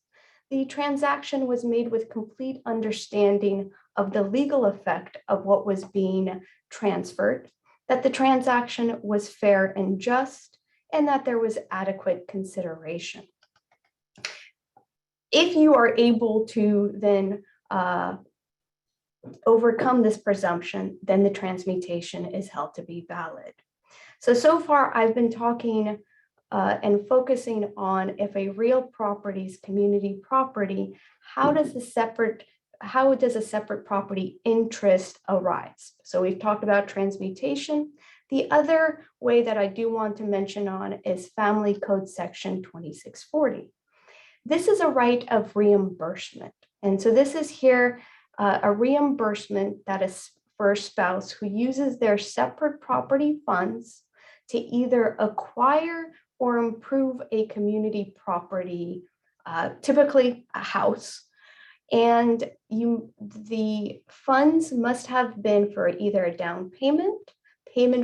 the transaction was made with complete understanding of the legal effect of what was being transferred, that the transaction was fair and just, and that there was adequate consideration. If you are able to then overcome this presumption, then the transmutation is held to be valid. So far I've been talking and focusing on, if a real property is community property, how does a separate property interest arise? So we've talked about transmutation. The other way that I do want to mention on is Family Code Section 2640. This is a right of reimbursement. And so this is here a reimbursement that is for a spouse who uses their separate property funds to either acquire or improve a community property, typically a house. And the funds must have been for either a down payment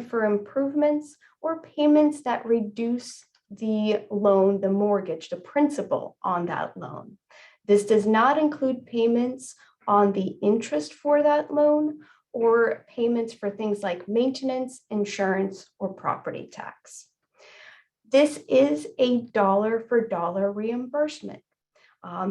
for improvements, or payments that reduce the loan, the mortgage, the principal on that loan. This does not include payments on the interest for that loan, or payments for things like maintenance, insurance, or property tax. This is a dollar for dollar reimbursement.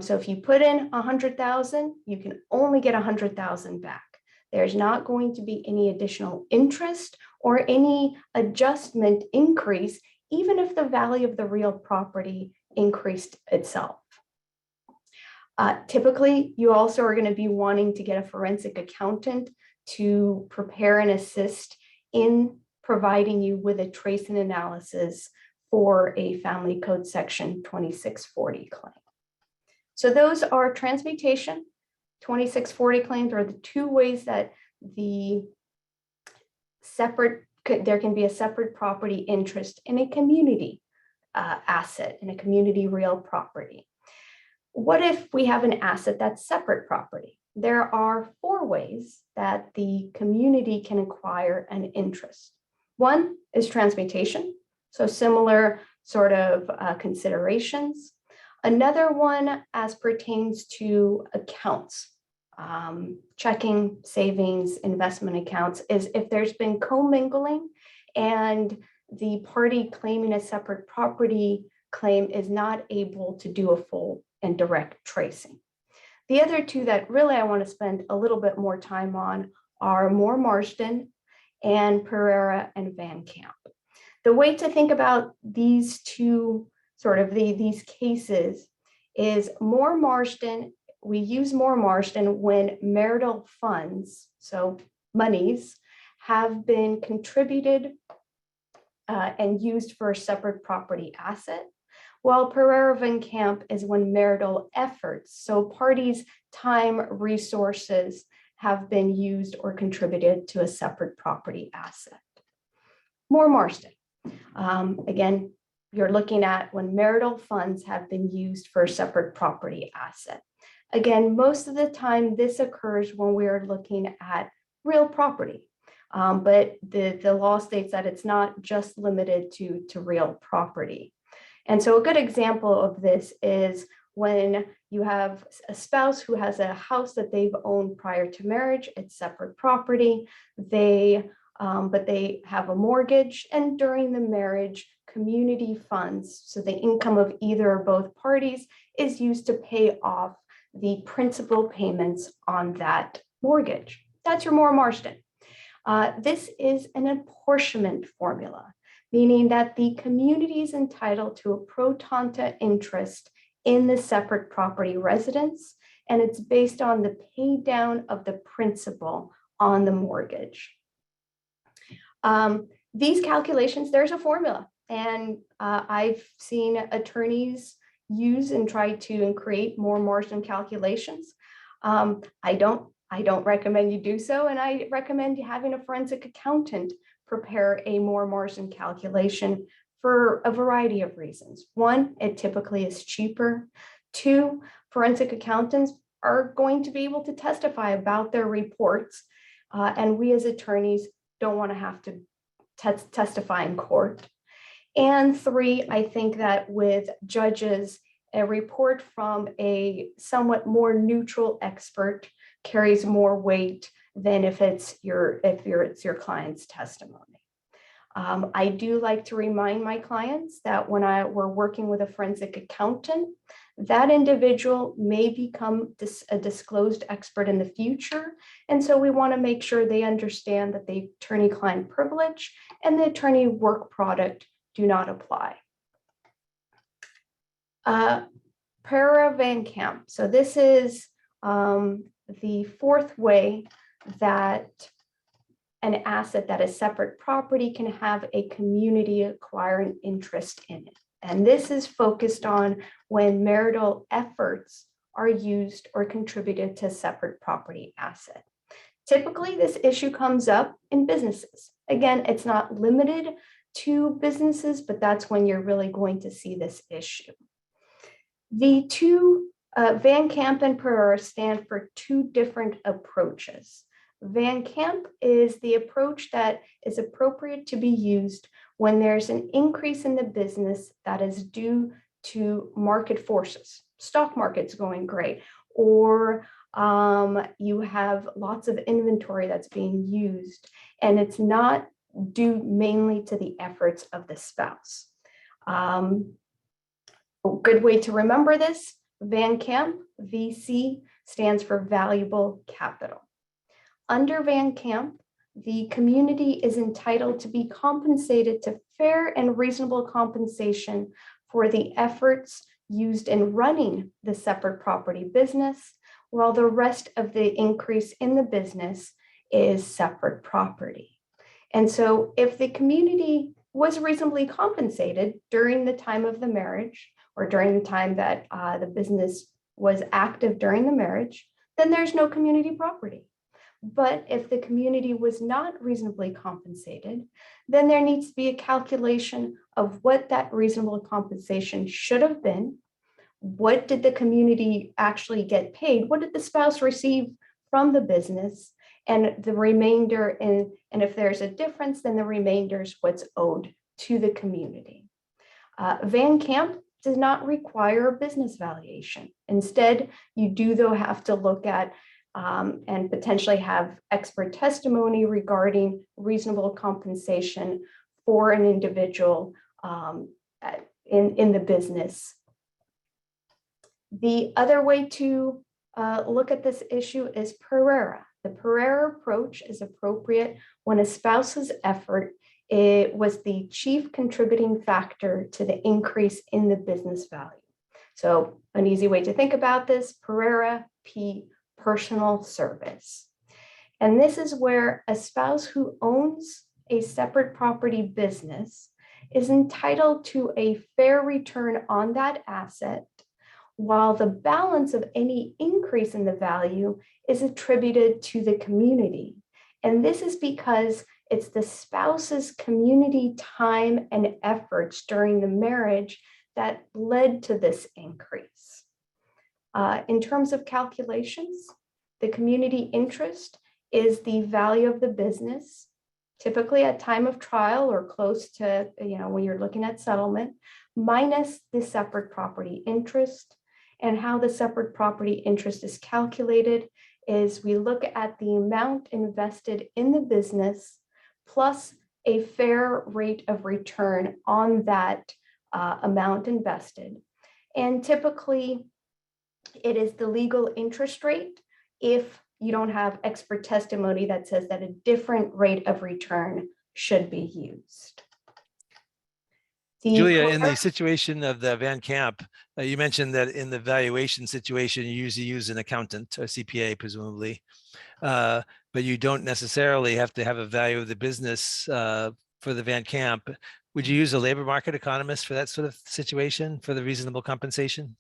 So if you put in 100,000, you can only get 100,000 back. There's not going to be any additional interest or any adjustment increase, even if the value of the real property increased itself. Typically, you also are going to be wanting to get a forensic accountant to prepare and assist in providing you with a tracing analysis for a Family Code Section 2640 claim. So those are transmutation, 2640 claims are the two ways that there can be a separate property interest in a community asset, in a community real property. What if we have an asset that's separate property? There are 4 ways that the community can acquire an interest. One is transmutation, so similar sort of considerations. Another one, as pertains to accounts, checking, savings, investment accounts, is if there's been commingling and the party claiming a separate property claim is not able to do a full and direct tracing. The other 2 that really I want to spend a little bit more time on are Moore Marsden and Pereira and Van Camp. The way to think about these 2 these cases is Moore Marsden we use more Marsden when marital funds, so monies, have been contributed and used for a separate property asset, while Pereira Van Camp is when marital efforts, so parties' time, resources, have been used or contributed to a separate property asset. More Marsden. Again, you're looking at when marital funds have been used for a separate property asset. Again, most of the time this occurs when we're looking at real property, but the law states that it's not just limited to real property. And so a good example of this is when you have a spouse who has a house that they've owned prior to marriage, it's separate property, but they have a mortgage, and during the marriage, community funds, so the income of either or both parties, is used to pay off the principal payments on that mortgage. That's your more Marsden. This is an apportionment formula, meaning that the community is entitled to a pro tanto interest in the separate property residence, and it's based on the pay down of the principal on the mortgage. These calculations, there's a formula, and I've seen attorneys use and try to create more Marsden calculations. I don't recommend you do so, and I recommend having a forensic accountant prepare a more Marsden calculation for a variety of reasons. One, it typically is cheaper. Two, forensic accountants are going to be able to testify about their reports, and we as attorneys don't want to have to testify in court. And three, I think that with judges, a report from a somewhat more neutral expert carries more weight than if it's your client's testimony. I do like to remind my clients that when we're working with a forensic accountant, that individual may become a disclosed expert in the future. And so we want to make sure they understand that the attorney-client privilege and the attorney work product do not apply. Pereira Van Camp. So this is the fourth way that an asset that is separate property can have a community acquiring interest in it. And this is focused on when marital efforts are used or contributed to a separate property asset. Typically, this issue comes up in businesses. Again, it's not limited to businesses, but that's when you're really going to see this issue. The two, Van Camp and Pereira, stand for two different approaches. Van Camp is the approach that is appropriate to be used when there's an increase in the business that is due to market forces, stock market's going great, or you have lots of inventory that's being used, and it's not due mainly to the efforts of the spouse. A good way to remember this, Van Camp, VC, stands for valuable capital. Under Van Camp, the community is entitled to be compensated to fair and reasonable compensation for the efforts used in running the separate property business, while the rest of the increase in the business is separate property. And so if the community was reasonably compensated during the time of the marriage, or during the time that the business was active during the marriage, then there's no community property. But if the community was not reasonably compensated, then there needs to be a calculation of what that reasonable compensation should have been. What did the community actually get paid? What did the spouse receive from the business? And the remainder, and if there's a difference, then the remainder is what's owed to the community. Van Camp does not require a business valuation. Instead, you do though have to look at and potentially have expert testimony regarding reasonable compensation for an individual in the business. The other way to look at this issue is Pereira. The Pereira approach is appropriate when a spouse's effort was the chief contributing factor to the increase in the business value. So an easy way to think about this, Pereira, P, personal service. And this is where a spouse who owns a separate property business is entitled to a fair return on that asset, while the balance of any increase in the value is attributed to the community. And this is because it's the spouse's community time and efforts during the marriage that led to this increase. In terms of calculations, the community interest is the value of the business, typically at time of trial or close to, when you're looking at settlement, minus the separate property interest. And how the separate property interest is calculated is we look at the amount invested in the business plus a fair rate of return on that amount invested. And typically, it is the legal interest rate if you don't have expert testimony that says that a different rate of return should be used. Julia, in the situation of the Van Camp, you mentioned that in the valuation situation, you usually use an accountant or CPA, presumably, but you don't necessarily have to have a value of the business for the Van Camp. Would you use a labor market economist for that sort of situation for the reasonable compensation?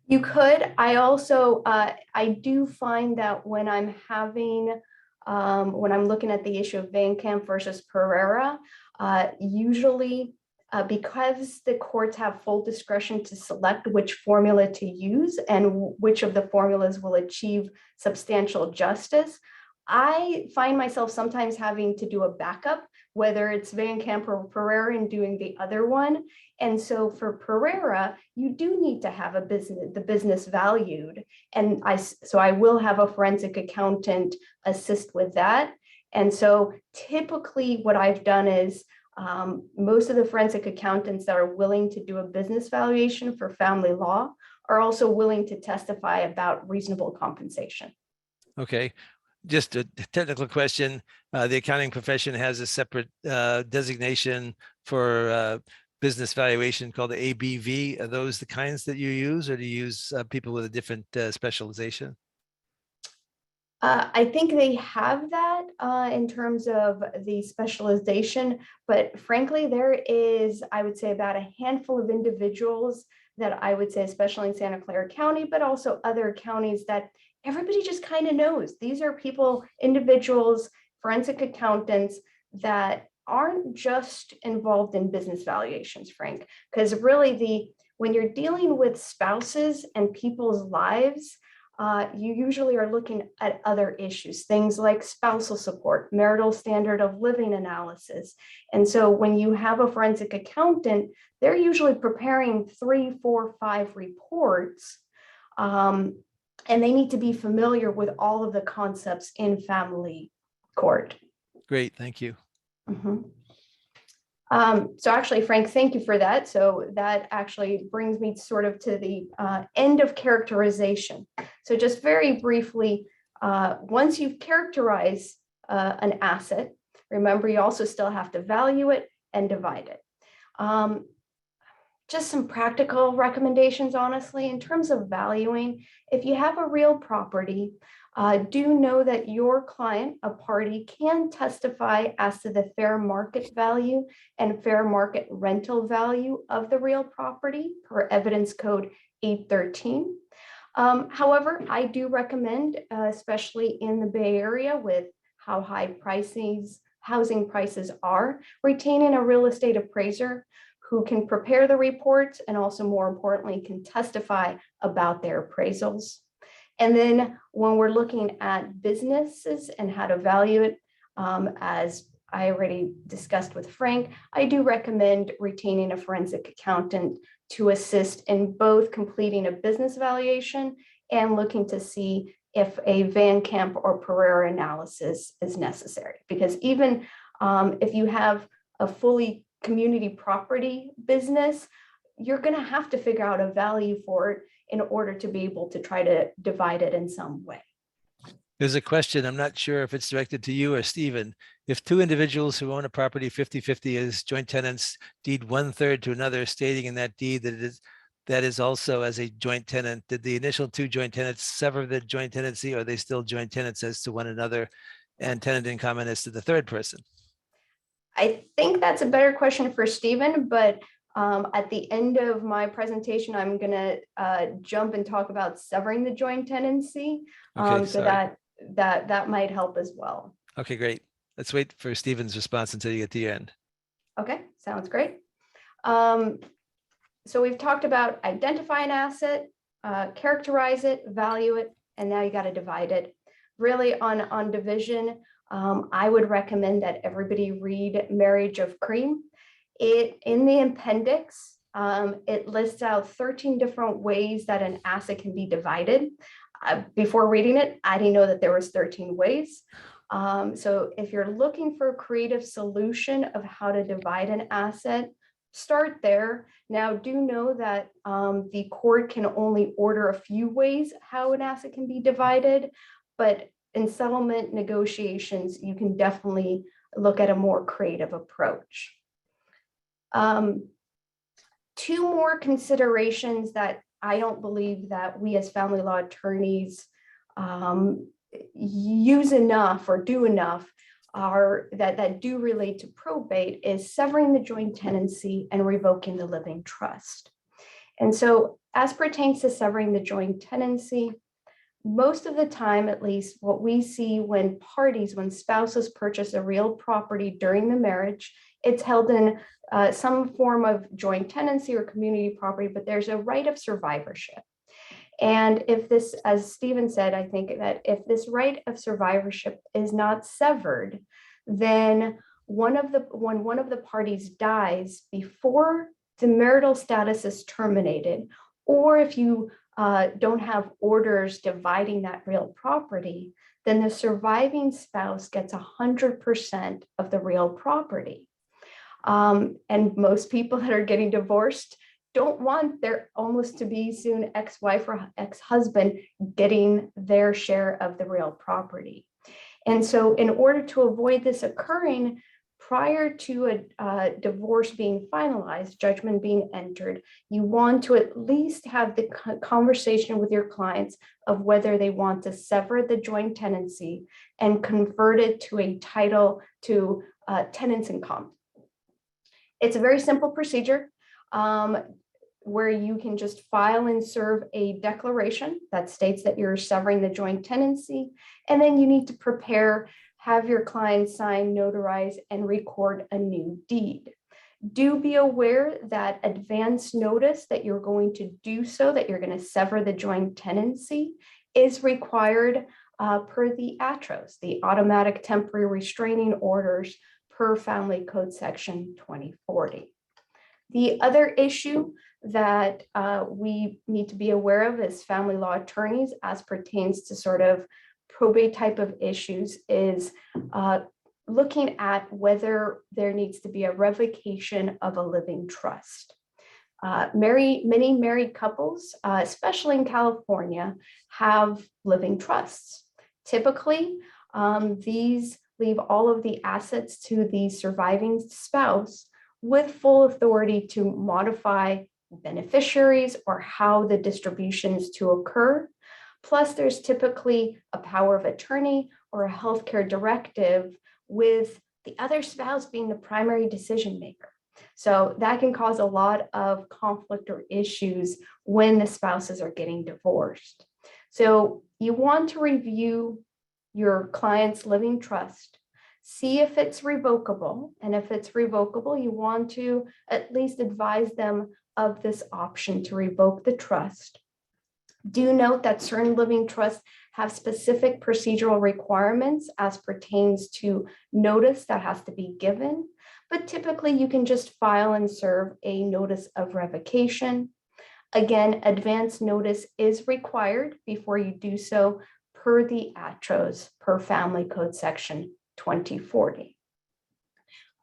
You could. I also, I do find that when I'm looking at the issue of Van Camp versus Pereira, usually because the courts have full discretion to select which formula to use and which of the formulas will achieve substantial justice, I find myself sometimes having to do a backup, whether it's Van Camp or Pereira, and doing the other one. And so for Pereira, you do need to have the business valued. And so I will have a forensic accountant assist with that. And so typically what I've done is most of the forensic accountants that are willing to do a business valuation for family law are also willing to testify about reasonable compensation. Okay. Just a technical question. The accounting profession has a separate designation for business valuation called the ABV. Are those the kinds that you use, or do you use people with a different specialization? I think they have that in terms of the specialization, but frankly, there is, I would say, about a handful of individuals that I would say, especially in Santa Clara County, but also other counties that everybody just kind of knows. These are people, individuals, forensic accountants that aren't just involved in business valuations, Frank, because really when you're dealing with spouses and people's lives, you usually are looking at other issues, things like spousal support, marital standard of living analysis. And so when you have a forensic accountant, they're usually preparing 3, 4, 5 reports, and they need to be familiar with all of the concepts in family court. Great, thank you. Mm-hmm. So actually, Frank, thank you for that. So that actually brings me sort of to the end of characterization. So just very briefly, once you've characterized an asset, remember you also still have to value it and divide it. Just some practical recommendations, honestly, in terms of valuing. If you have a real property, do know that your client, a party, can testify as to the fair market value and fair market rental value of the real property per Evidence Code 813. However, I do recommend, especially in the Bay Area with how high housing prices are, retaining a real estate appraiser who can prepare the reports and also, more importantly, can testify about their appraisals. And then when we're looking at businesses and how to value it, as I already discussed with Frank, I do recommend retaining a forensic accountant to assist in both completing a business valuation and looking to see if a Van Camp or Pereira analysis is necessary. Because even if you have a fully community property business, you're going to have to figure out a value for it in order to be able to try to divide it in some way. There's a question, I'm not sure if it's directed to you or Stephen. If two individuals who own a property 50-50 as joint tenants deed 1/3 to another, stating in that deed that that is also as a joint tenant. Did the initial two joint tenants sever the joint tenancy, or are they still joint tenants as to one another and tenant in common as to the third person? I think that's a better question for Stephen, but at the end of my presentation, I'm going to jump and talk about severing the joint tenancy. Okay, So sorry. that might help as well. Okay, great. Let's wait for Stephen's response until you get to the end. Okay, sounds great. So we've talked about identify an asset, characterize it, value it, and now you got to divide it. Really on division, I would recommend that everybody read Marriage of Cream. In the appendix, it lists out 13 different ways that an asset can be divided. Before reading it, I didn't know that there was 13 ways. So if you're looking for a creative solution of how to divide an asset, start there. Now, do know that the court can only order a few ways how an asset can be divided, but in settlement negotiations, you can definitely look at a more creative approach. Two more considerations that I don't believe that we as family law attorneys use enough or do enough are that do relate to probate is severing the joint tenancy and revoking the living trust. And so as pertains to severing the joint tenancy, most of the time, at least what we see when spouses purchase a real property during the marriage, it's held in some form of joint tenancy or community property, but there's a right of survivorship. And if this, as Stephen said, I think that if this right of survivorship is not severed, then when one of the parties dies before the marital status is terminated, or if you don't have orders dividing that real property, then the surviving spouse gets 100% of the real property. And most people that are getting divorced don't want their almost to be soon ex-wife or ex-husband getting their share of the real property. And so in order to avoid this occurring prior to a divorce being finalized, judgment being entered, you want to at least have the conversation with your clients of whether they want to sever the joint tenancy and convert it to a title to tenants-in-common. It's a very simple procedure. Where you can just file and serve a declaration that states that you're severing the joint tenancy, and then you need to have your client sign, notarize, and record a new deed. Do be aware that advance notice that you're going to do so, that you're going to sever the joint tenancy, is required per the ATROs, the Automatic Temporary Restraining Orders, per Family Code Section 2040. The other issue that we need to be aware of as family law attorneys as pertains to sort of probate type of issues is looking at whether there needs to be a revocation of a living trust. Many married couples, especially in California, have living trusts. Typically, these leave all of the assets to the surviving spouse with full authority to modify beneficiaries or how the distributions to occur. Plus, there's typically a power of attorney or a healthcare directive with the other spouse being the primary decision maker. So that can cause a lot of conflict or issues when the spouses are getting divorced. So you want to review your client's living trust, see if it's revocable. And if it's revocable, you want to at least advise them of this option to revoke the trust. Do note that certain living trusts have specific procedural requirements as pertains to notice that has to be given, but typically you can just file and serve a notice of revocation. Again, advance notice is required before you do so per the ATROs, per Family Code Section 2040.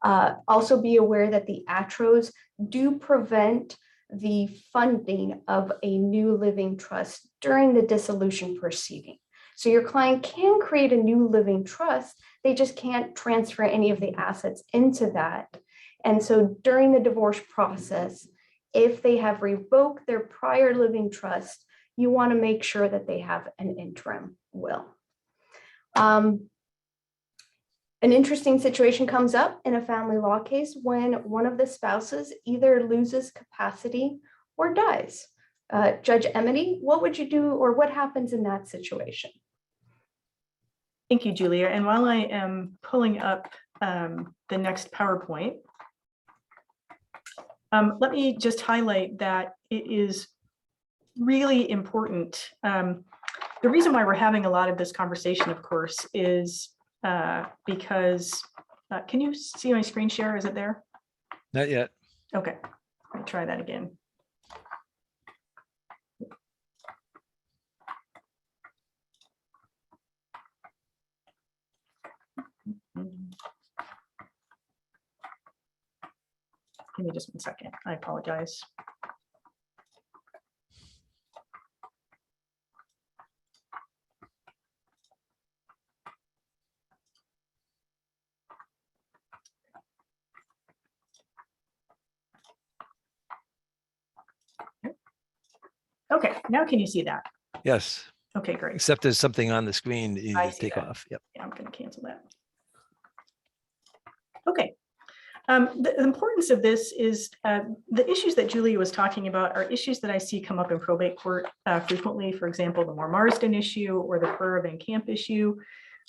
Also be aware that the ATROs do prevent the funding of a new living trust during the dissolution proceeding. So your client can create a new living trust, they just can't transfer any of the assets into that. And so during the divorce process, if they have revoked their prior living trust, you want to make sure that they have an interim will. An interesting situation comes up in a family law case when one of the spouses either loses capacity or dies. Judge Emede, what would you do, or what happens in that situation? Thank you, Julia. And while I am pulling up the next PowerPoint, let me just highlight that it is really important. The reason why we're having a lot of this conversation, of course, is because, can you see my screen share? Is it there? Not yet. Okay, let me try that again. Give me just 1 second. I apologize. Okay, now can you see that? Yes, Okay, great. except there's something on the screen that you I need to see take that. off. Yep. Yeah, I'm going to cancel that. Okay. The importance of this is the issues that Julia was talking about are issues that I see come up in probate court frequently. For example, the Moore Marsden issue or the Fur Van Camp issue.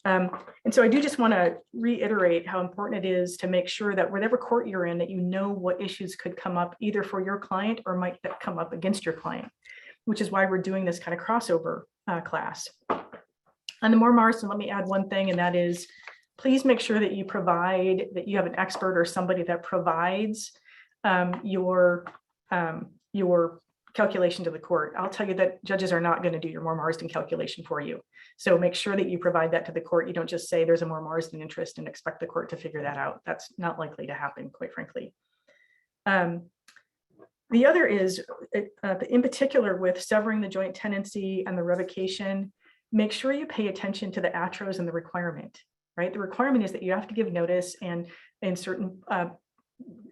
And so I do just want to reiterate how important it is to make sure that whatever court you're in, that you know what issues could come up either for your client or might come up against your client, which is why we're doing this kind of crossover class. On the Moore Marsden, let me add one thing, and that is, please make sure that you provide, that you have an expert or somebody that provides your calculation to the court. I'll tell you that judges are not going to do your Moore Marsden calculation for you. So make sure that you provide that to the court. You don't just say there's a Moore Marsden interest and expect the court to figure that out. That's not likely to happen, quite frankly. The other is, in particular with severing the joint tenancy and the revocation, make sure you pay attention to the atros and the requirement, right? The requirement is that you have to give notice, and in certain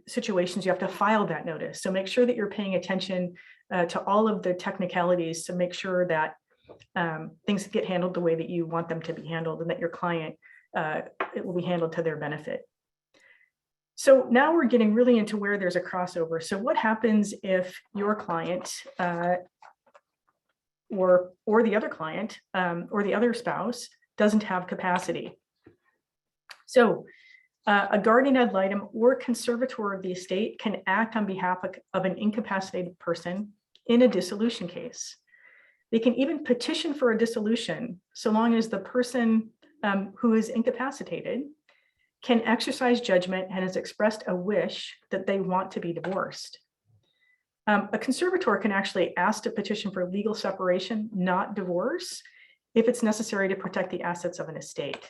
situations, you have to file that notice. So make sure that you're paying attention to all of the technicalities to make sure that things get handled the way that you want them to be handled, and that your client, it will be handled to their benefit. So now we're getting really into where there's a crossover. So what happens if your client or the other client or the other spouse doesn't have capacity? So a guardian ad litem or conservator of the estate can act on behalf of an incapacitated person in a dissolution case. They can even petition for a dissolution so long as the person who is incapacitated can exercise judgment and has expressed a wish that they want to be divorced. A conservator can actually ask to petition for legal separation, not divorce, if it's necessary to protect the assets of an estate.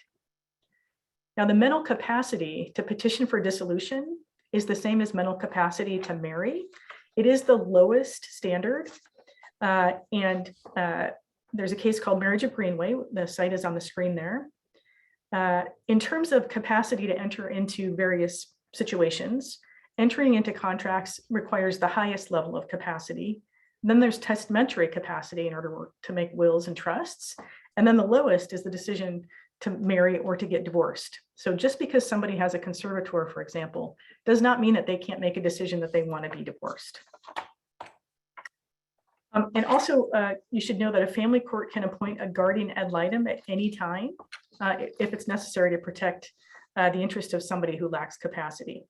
Now, the mental capacity to petition for dissolution is the same as mental capacity to marry. It is the lowest standard. And there's a case called Marriage of Greenway. The site is on the screen there. In terms of capacity to enter into various situations, entering into contracts requires the highest level of capacity. Then there's testamentary capacity in order to make wills and trusts. And then the lowest is the decision to marry or to get divorced. So just because somebody has a conservator, for example, does not mean that they can't make a decision that they want to be divorced. And also, you should know that a family court can appoint a guardian ad litem at any time if it's necessary to protect the interest of somebody who lacks capacity.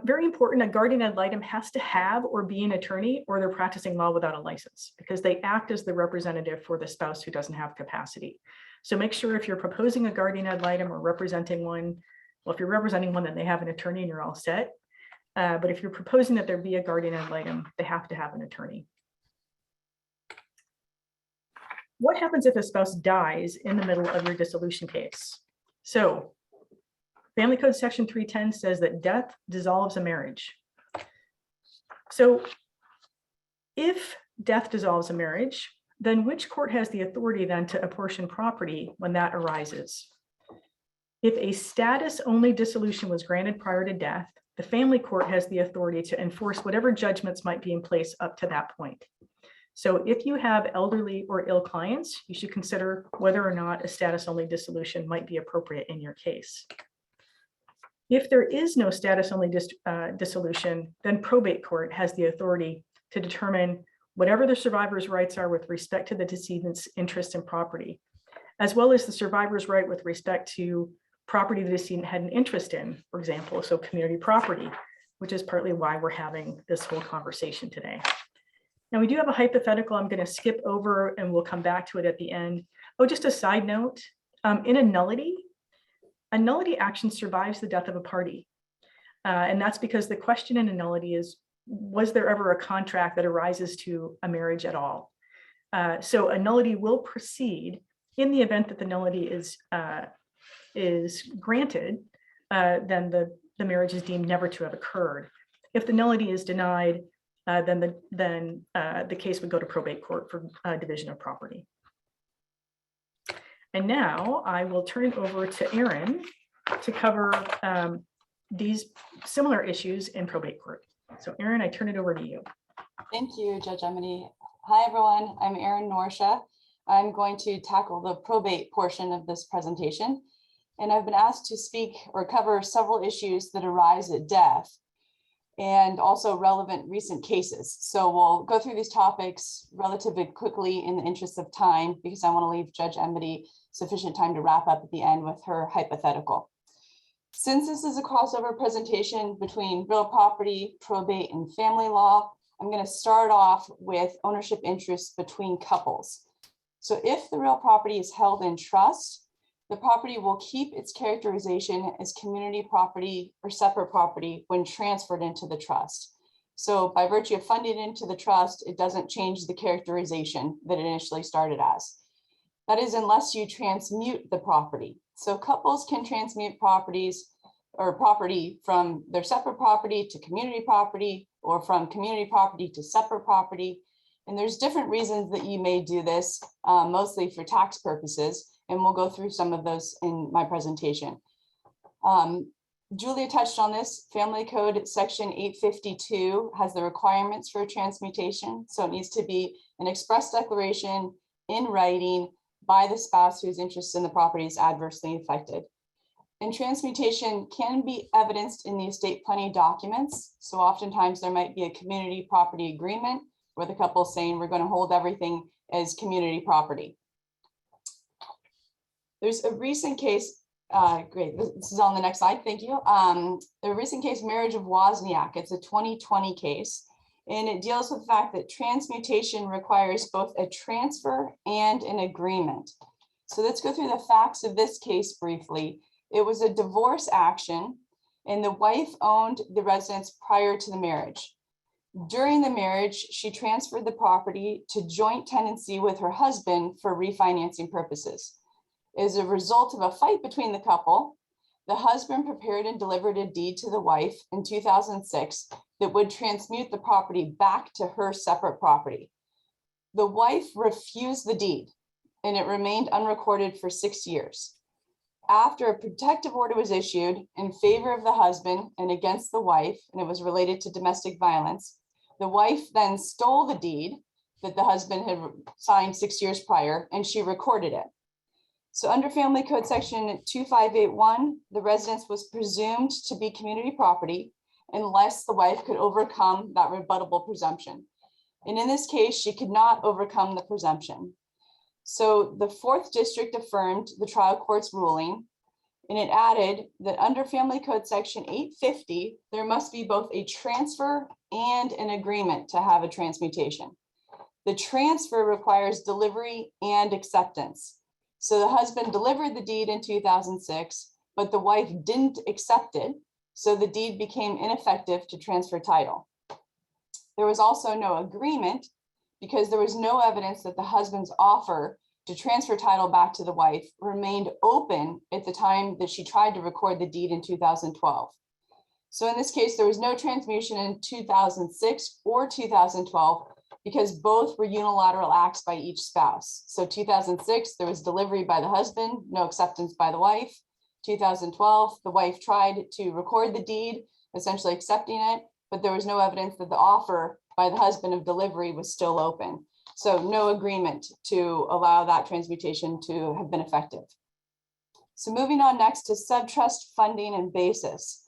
Very important, a guardian ad litem has to have or be an attorney, or they're practicing law without a license, because they act as the representative for the spouse who doesn't have capacity. So make sure if you're proposing a guardian ad litem or representing one, well, if you're representing one, then they have an attorney and you're all set. But if you're proposing that there be a guardian ad litem, they have to have an attorney. What happens if a spouse dies in the middle of your dissolution case? So Family Code Section 310 says that death dissolves a marriage. So if death dissolves a marriage, then which court has the authority then to apportion property when that arises? If a status-only dissolution was granted prior to death, The family court has the authority to enforce whatever judgments might be in place up to that point. So if you have elderly or ill clients, you should consider whether or not a status-only dissolution might be appropriate in your case. If there is no status-only dissolution, then probate court has the authority to determine whatever the survivor's rights are with respect to the decedent's interest in property, as well as the survivor's right with respect to property the decedent had an interest in, for example, so community property, which is partly why we're having this whole conversation today. Now, we do have a hypothetical I'm going to skip over and we'll come back to it at the end. Oh, just a side note, in a nullity action survives the death of a party. And that's because the question in a nullity is, was there ever a contract that arises to a marriage at all? So a nullity will proceed in the event that the nullity is granted, then the marriage is deemed never to have occurred. If the nullity is denied, then the case would go to probate court for division of property. And now I will turn it over to Erin to cover these similar issues in probate court. So Erin, I turn it over to you. Thank you, Judge Emede. Hi, everyone. I'm Erin Norcia. I'm going to tackle the probate portion of this presentation. And I've been asked to speak or cover several issues that arise at death and also relevant recent cases. So we'll go through these topics relatively quickly in the interest of time, because I want to leave Judge Emede sufficient time to wrap up at the end with her hypothetical. Since this is a crossover presentation between real property, probate, and family law, I'm going to start off with ownership interests between couples. So if the real property is held in trust, the property will keep its characterization as community property or separate property when transferred into the trust. So by virtue of funding into the trust, it doesn't change the characterization that it initially started as. That is, unless you transmute the property. So couples can transmute properties or property from their separate property to community property, or from community property to separate property. And there's different reasons that you may do this, mostly for tax purposes. And we'll go through some of those in my presentation. Julia touched on this. Family Code section 852 has the requirements for transmutation. So it needs to be an express declaration in writing by the spouse whose interest in the property is adversely affected. And transmutation can be evidenced in the estate planning documents. So oftentimes there might be a community property agreement where the couple is saying we're going to hold everything as community property. There's a recent case, great, this is on the next slide, thank you. A recent case, Marriage of Wozniak, it's a 2020 case, and it deals with the fact that transmutation requires both a transfer and an agreement. So let's go through the facts of this case briefly. It was a divorce action, and the wife owned the residence prior to the marriage. During the marriage, she transferred the property to joint tenancy with her husband for refinancing purposes. As a result of a fight between the couple, the husband prepared and delivered a deed to the wife in 2006 that would transmute the property back to her separate property. The wife refused the deed, and it remained unrecorded for 6 years. After a protective order was issued in favor of the husband and against the wife, and it was related to domestic violence, the wife then stole the deed that the husband had signed 6 years prior, and she recorded it. So under Family Code section 2581, the residence was presumed to be community property unless the wife could overcome that rebuttable presumption. And in this case, she could not overcome the presumption. So the 4th District affirmed the trial court's ruling, and it added that under Family Code section 850, there must be both a transfer and an agreement to have a transmutation. The transfer requires delivery and acceptance. So the husband delivered the deed in 2006, but the wife didn't accept it, so the deed became ineffective to transfer title. There was also no agreement because there was no evidence that the husband's offer to transfer title back to the wife remained open at the time that she tried to record the deed in 2012. So in this case, there was no transmutation in 2006 or 2012 because both were unilateral acts by each spouse. So 2006, there was delivery by the husband, no acceptance by the wife. 2012, the wife tried to record the deed, essentially accepting it, but there was no evidence that the offer by the husband of delivery was still open. So no agreement to allow that transmutation to have been effective. So moving on next to subtrust funding and basis.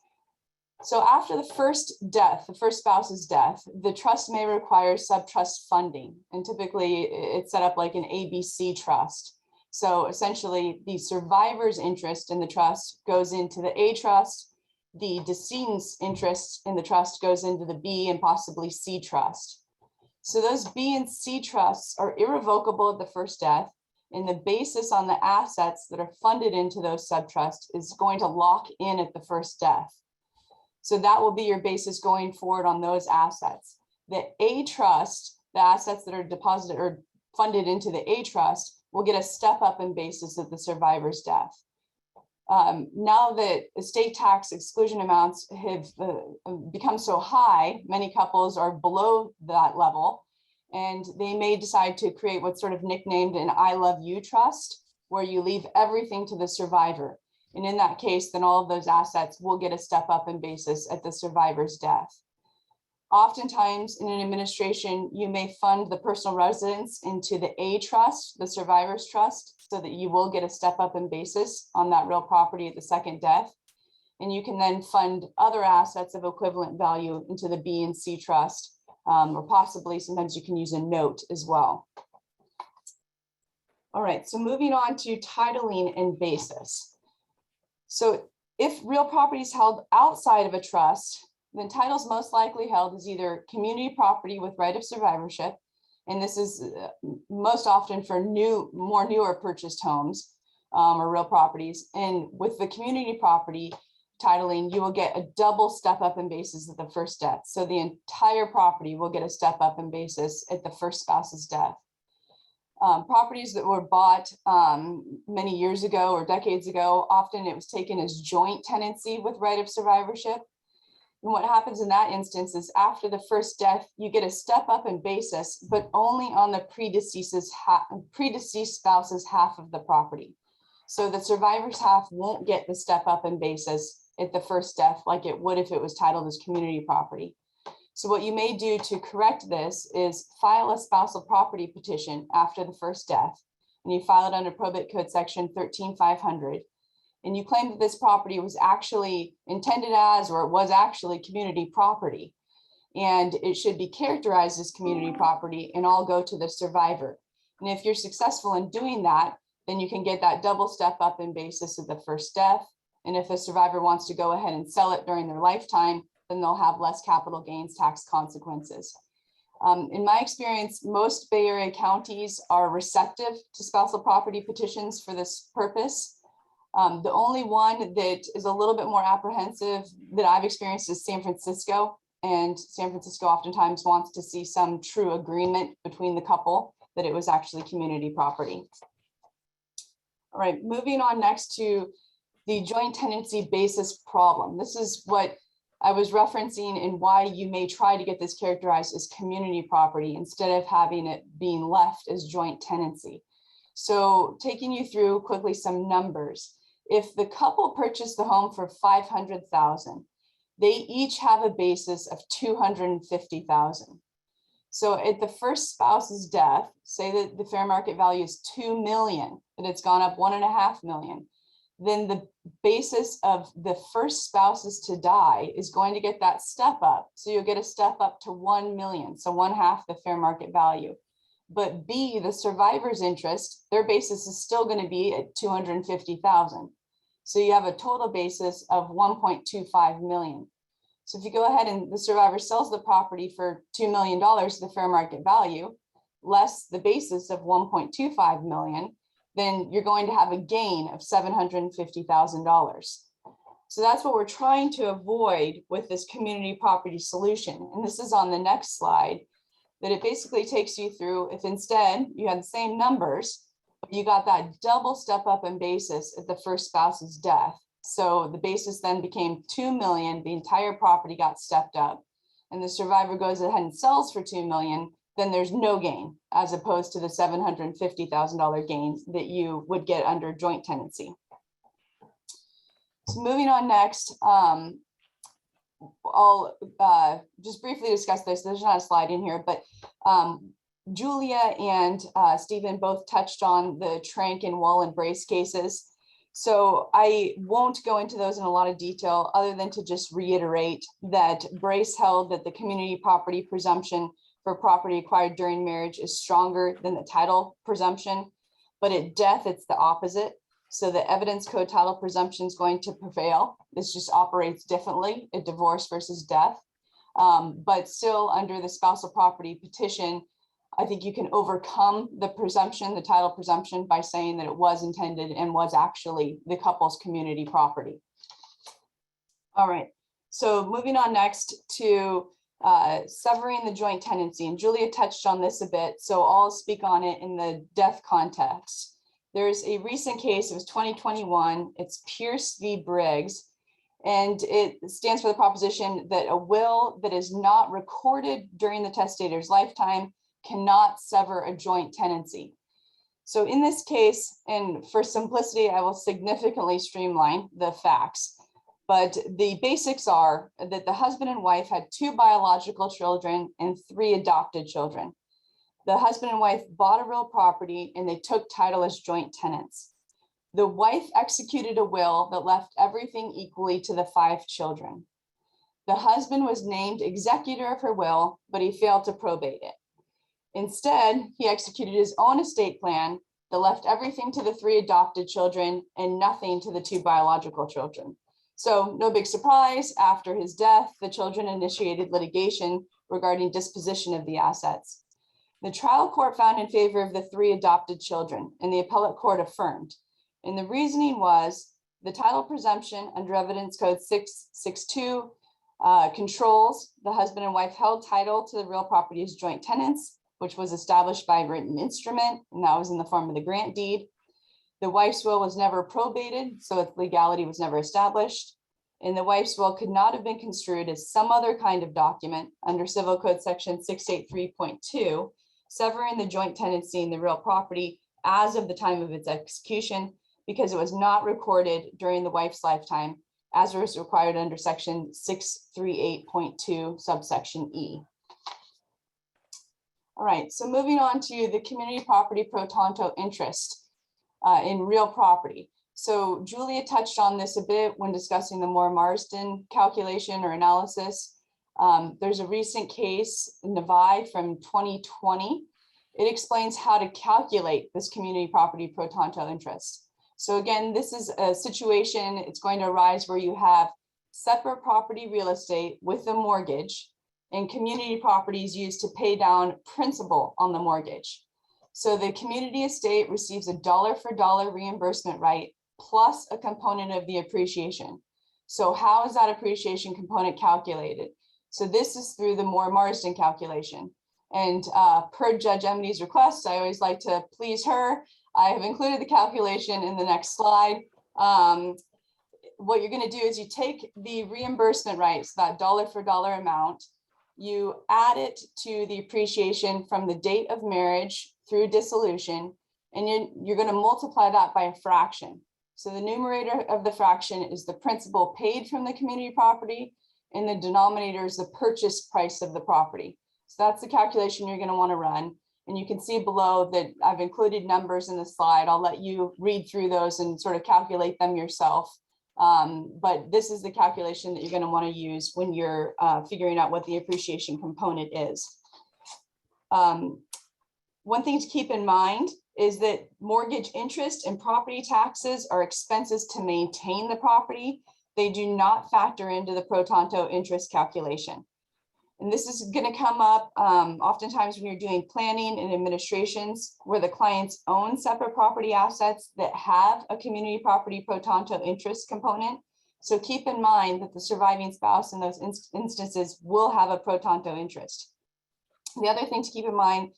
So after the first death, the first spouse's death, the trust may require subtrust funding. And typically it's set up like an ABC trust. So essentially the survivor's interest in the trust goes into the A trust, the decedent's interest in the trust goes into the B and possibly C trust. So those B and C trusts are irrevocable at the first death, and the basis on the assets that are funded into those subtrusts is going to lock in at the first death. So that will be your basis going forward on those assets. The A trust, the assets that are deposited or funded into the A trust, will get a step up in basis at the survivor's death. Now that estate tax exclusion amounts have become so high, many couples are below that level, and they may decide to create what's sort of nicknamed an I love you trust, where you leave everything to the survivor. And in that case, then all of those assets will get a step up in basis at the survivor's death. Oftentimes in an administration, you may fund the personal residence into the A trust, the survivor's trust, so that you will get a step up in basis on that real property at the second death. And you can then fund other assets of equivalent value into the B and C trust, or possibly sometimes you can use a note as well. All right, so moving on to titling and basis. So if real property is held outside of a trust, then title is most likely held as either community property with right of survivorship, and this is most often for more newer purchased homes or real properties. And with the community property titling, you will get a double step up in basis at the first death. So the entire property will get a step up in basis at the first spouse's death. Properties that were bought many years ago or decades ago, often it was taken as joint tenancy with right of survivorship. And what happens in that instance is after the first death, you get a step up in basis, but only on the predeceased spouse's half of the property. So the survivor's half won't get the step up in basis at the first death like it would if it was titled as community property. So what you may do to correct this is file a spousal property petition after the first death, and you file it under Probate Code section 13500. And you claim that this property was actually intended as, or it was actually community property, and it should be characterized as community property and all go to the survivor. And if you're successful in doing that, then you can get that double step up in basis of the first death. And if a survivor wants to go ahead and sell it during their lifetime, then they'll have less capital gains tax consequences. In my experience, most Bay Area counties are receptive to spousal property petitions for this purpose. The only one that is a little bit more apprehensive that I've experienced is San Francisco. And San Francisco oftentimes wants to see some true agreement between the couple that it was actually community property. All right, moving on next to the joint tenancy basis problem. This is what I was referencing in why you may try to get this characterized as community property instead of having it being left as joint tenancy. So taking you through quickly some numbers. If the couple purchased the home for $500,000, they each have a basis of $250,000. So at the first spouse's death, say that the fair market value is $2 million, but it's gone up $1.5 million, then the basis of the first spouses to die is going to get that step up. So you'll get a step up to 1 million, so 1/2 the fair market value. But B, the survivor's interest, their basis is still going to be at 250,000. So you have a total basis of 1.25 million. So if you go ahead and the survivor sells the property for $2 million, the fair market value, less the basis of 1.25 million, then you're going to have a gain of $750,000. So that's what we're trying to avoid with this community property solution. And this is on the next slide, that it basically takes you through, if instead you had the same numbers, but you got that double step up in basis at the first spouse's death. So the basis then became 2 million, the entire property got stepped up, and the survivor goes ahead and sells for 2 million, then there's no gain, as opposed to the $750,000 gain that you would get under joint tenancy. So moving on next, I'll just briefly discuss this. There's not a slide in here, but Julia and Stephen both touched on the Trank and Wall and Brace cases. So I won't go into those in a lot of detail other than to just reiterate that Brace held that the community property presumption for property acquired during marriage is stronger than the title presumption, but at death, it's the opposite. So the evidence code title presumption is going to prevail. This just operates differently at divorce versus death. But still under the spousal property petition, I think you can overcome the presumption, the title presumption, by saying that it was intended and was actually the couple's community property. All right, so moving on next to severing the joint tenancy, and Julia touched on this a bit, so I'll speak on it in the death context. There's a recent case, it was 2021, it's Pierce v. Briggs, and it stands for the proposition that a will that is not recorded during the testator's lifetime cannot sever a joint tenancy. So in this case, and for simplicity, I will significantly streamline the facts, but the basics are that the husband and wife had 2 biological children and 3 adopted children. The husband and wife bought a real property and they took title as joint tenants. The wife executed a will that left everything equally to the 5 children. The husband was named executor of her will, but he failed to probate it. Instead, he executed his own estate plan that left everything to the 3 adopted children and nothing to the 2 biological children. So no big surprise, after his death, the children initiated litigation regarding disposition of the assets. The trial court found in favor of the 3 adopted children, and the appellate court affirmed. And the reasoning was the title presumption under evidence code 662 controls. The husband and wife held title to the real property as joint tenants, which was established by a written instrument, and that was in the form of the grant deed. The wife's will was never probated, so its legality was never established. And the wife's will could not have been construed as some other kind of document under Civil Code section 683.2, severing the joint tenancy in the real property as of the time of its execution, because it was not recorded during the wife's lifetime, as was required under section 638.2 subsection E. All right, so moving on to the community property pro tanto interest in real property. So Julia touched on this a bit when discussing the Moore-Marsden calculation or analysis. There's a recent case, Nevai from 2020. It explains how to calculate this community property pro tanto interest. So again, this is a situation, it's going to arise where you have separate property real estate with a mortgage and community properties used to pay down principal on the mortgage. So the community estate receives a dollar for dollar reimbursement right plus a component of the appreciation. So how is that appreciation component calculated? So this is through the Moore-Marsden calculation. And per Judge Emede's request, I always like to please her. I have included the calculation in the next slide. What you're going to do is you take the reimbursement rights, that dollar for dollar amount, you add it to the appreciation from the date of marriage through dissolution, and you're going to multiply that by a fraction. So the numerator of the fraction is the principal paid from the community property, and the denominator is the purchase price of the property. So that's the calculation you're going to want to run. And you can see below that I've included numbers in the slide. I'll let you read through those and sort of calculate them yourself. But this is the calculation that you're going to want to use when you're figuring out what the appreciation component is. One thing to keep in mind is that mortgage interest and property taxes are expenses to maintain the property. They do not factor into the pro tanto interest calculation. And this is going to come up oftentimes when you're doing planning and administrations where the clients own separate property assets that have a community property pro tanto interest component. So keep in mind that the surviving spouse in those instances will have a pro tanto interest. The other thing to keep in mind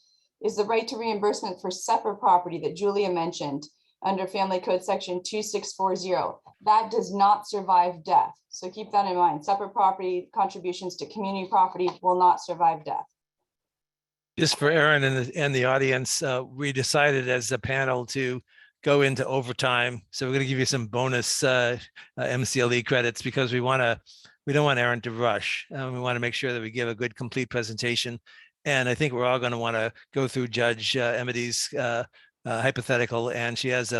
is the right to reimbursement for separate property that Julia mentioned under Family Code section 2640. That does not survive death. So keep that in mind. Separate property contributions to community property will not survive death. Just for Erin and the audience, we decided as a panel to go into overtime. So we're going to give you some bonus MCLE credits because we want to we don't want Erin to rush. We want to make sure that we give a good, complete presentation. And I think we're all going to want to go through Judge Emede's hypothetical, and she has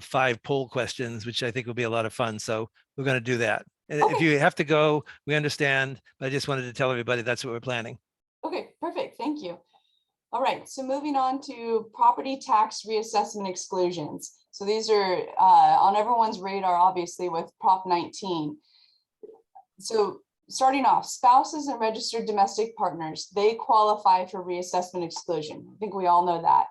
5 poll questions, which I think will be a lot of fun. So we're going to do that. And if Okay. you have to go, we understand. But I just wanted to tell everybody that's what we're planning. Okay, perfect. Thank you. All right, so moving on to property tax reassessment exclusions. So these are on everyone's radar, obviously, with Prop 19. So starting off, spouses and registered domestic partners, they qualify for reassessment exclusion. I think we all know that.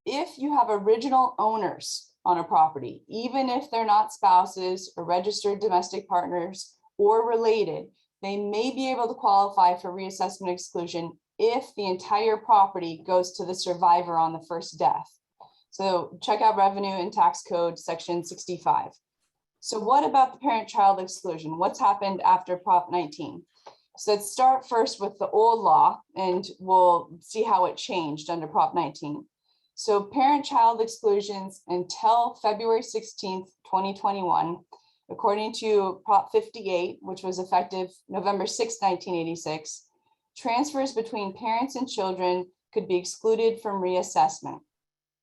If you have original owners on a property, even if they're not spouses or registered domestic partners or related, they may be able to qualify for reassessment exclusion if the entire property goes to the survivor on the first death. So check out Revenue and Tax Code section 65. So what about the parent-child exclusion? What's happened after Prop 19? So let's start first with the old law, and we'll see how it changed under Prop 19. So parent-child exclusions until February 16th, 2021, according to Prop 58, which was effective November 6, 1986, transfers between parents and children could be excluded from reassessment.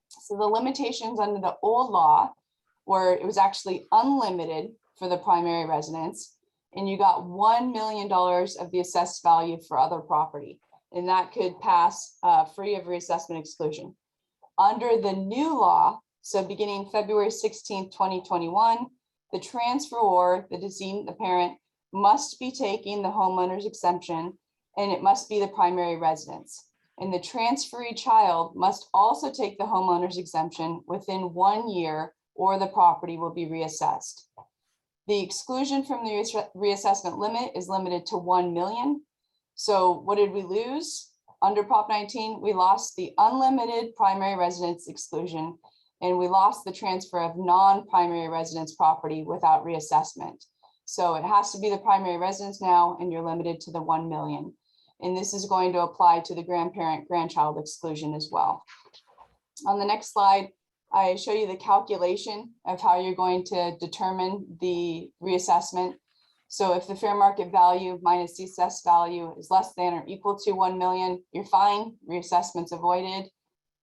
So the limitations under the old law were it was actually unlimited for the primary residence, and you got $1 million of the assessed value for other property, and that could pass free of reassessment exclusion. Under the new law, so beginning February 16th, 2021, the transferor, the decedent, the parent, must be taking the homeowner's exemption, and it must be the primary residence. And the transferee child must also take the homeowner's exemption within 1 year, or the property will be reassessed. The exclusion from the reassessment limit is limited to 1 million. So what did we lose? Under Prop 19, we lost the unlimited primary residence exclusion, and we lost the transfer of non-primary residence property without reassessment. So it has to be the primary residence now, and you're limited to the 1 million. And this is going to apply to the grandparent-grandchild exclusion as well. On the next slide, I show you the calculation of how you're going to determine the reassessment. So if the fair market value minus the assessed value is less than or equal to 1 million, you're fine, reassessment's avoided.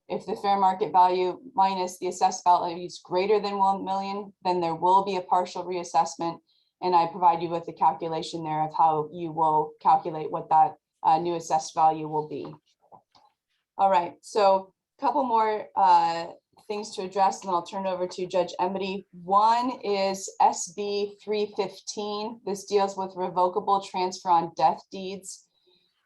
If the fair market value minus the assessed value is greater than 1 million, then there will be a partial reassessment. And I provide you with the calculation there of how you will calculate what that new assessed value will be. All right, so a couple more things to address, and I'll turn it over to Judge Emede. One is SB 315. This deals with revocable transfer on death deeds.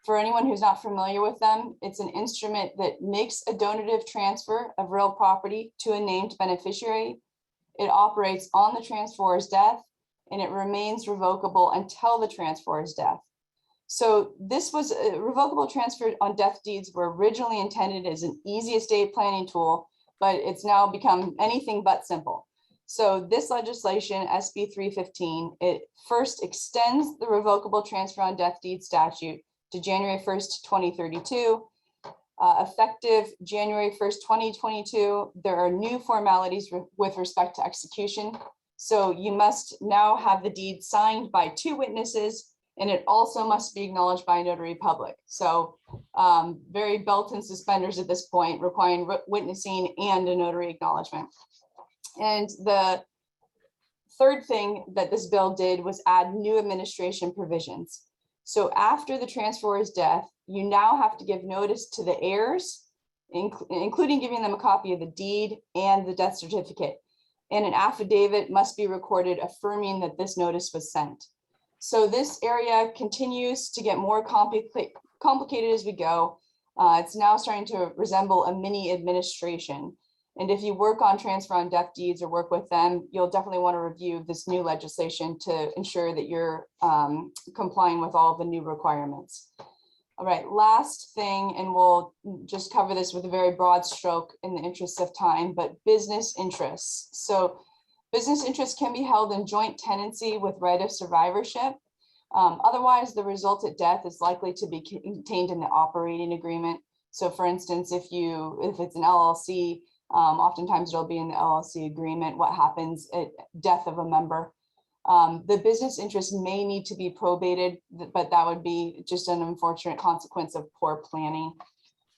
For anyone who's not familiar with them, it's an instrument that makes a donative transfer of real property to a named beneficiary. It operates on the transferor's death, and it remains revocable until the transferor's death. So this was a revocable transfer on death deeds were originally intended as an easy estate planning tool, but it's now become anything but simple. So this legislation, SB 315, it first extends the revocable transfer on death deed statute to January 1st, 2032. Effective January 1st, 2022, there are new formalities with respect to execution. So you must now have the deed signed by 2 witnesses, and it also must be acknowledged by a notary public. So very belt and suspenders at this point, requiring witnessing and a notary acknowledgement. And the third thing that this bill did was add new administration provisions. So after the transferor's death, you now have to give notice to the heirs, including giving them a copy of the deed and the death certificate. And an affidavit must be recorded affirming that this notice was sent. So this area continues to get more complicated as we go. It's now starting to resemble a mini administration. And if you work on transfer on death deeds or work with them, you'll definitely want to review this new legislation to ensure that you're complying with all of the new requirements. All right, last thing, and we'll just cover this with a very broad stroke in the interest of time, but business interests. So business interests can be held in joint tenancy with right of survivorship. Otherwise, the result at death is likely to be contained in the operating agreement. So for instance, if it's an LLC, oftentimes it'll be in the LLC agreement what happens at death of a member. The business interest may need to be probated, but that would be just an unfortunate consequence of poor planning.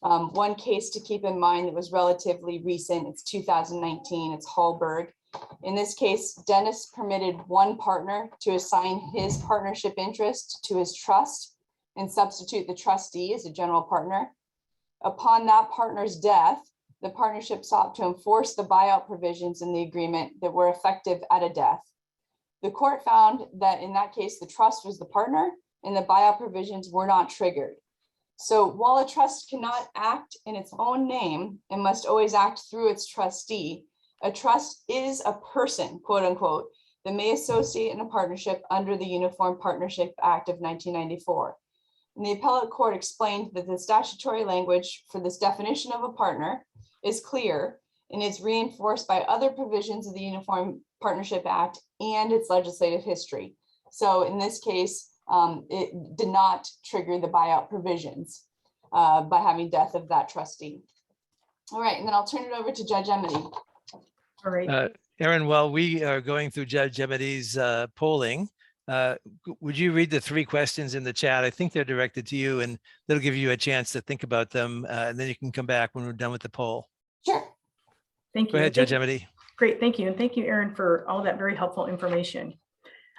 One case to keep in mind that was relatively recent, it's 2019, it's Hallberg. In this case, Dennis permitted one partner to assign his partnership interest to his trust and substitute the trustee as a general partner. Upon that partner's death, the partnership sought to enforce the buyout provisions in the agreement that were effective at a death. The court found that in that case, the trust was the partner and the buyout provisions were not triggered. So while a trust cannot act in its own name and must always act through its trustee, a trust is a person, quote unquote, that may associate in a partnership under the Uniform Partnership Act of 1994. And the appellate court explained that the statutory language for this definition of a partner is clear and is reinforced by other provisions of the Uniform Partnership Act and its legislative history. So in this case, it did not trigger the buyout provisions by having death of that trustee. All right, and then I'll turn it over to Judge Emede. All right. Erin, while we are going through Judge Emede's polling, would you read the 3 questions in the chat? I think they're directed to you, and that'll give you a chance to think about them, and then you can come back when we're done with the poll. Sure. Thank you. Go ahead, Judge Emede. Great, thank you. And thank you, Erin, for all that very helpful information.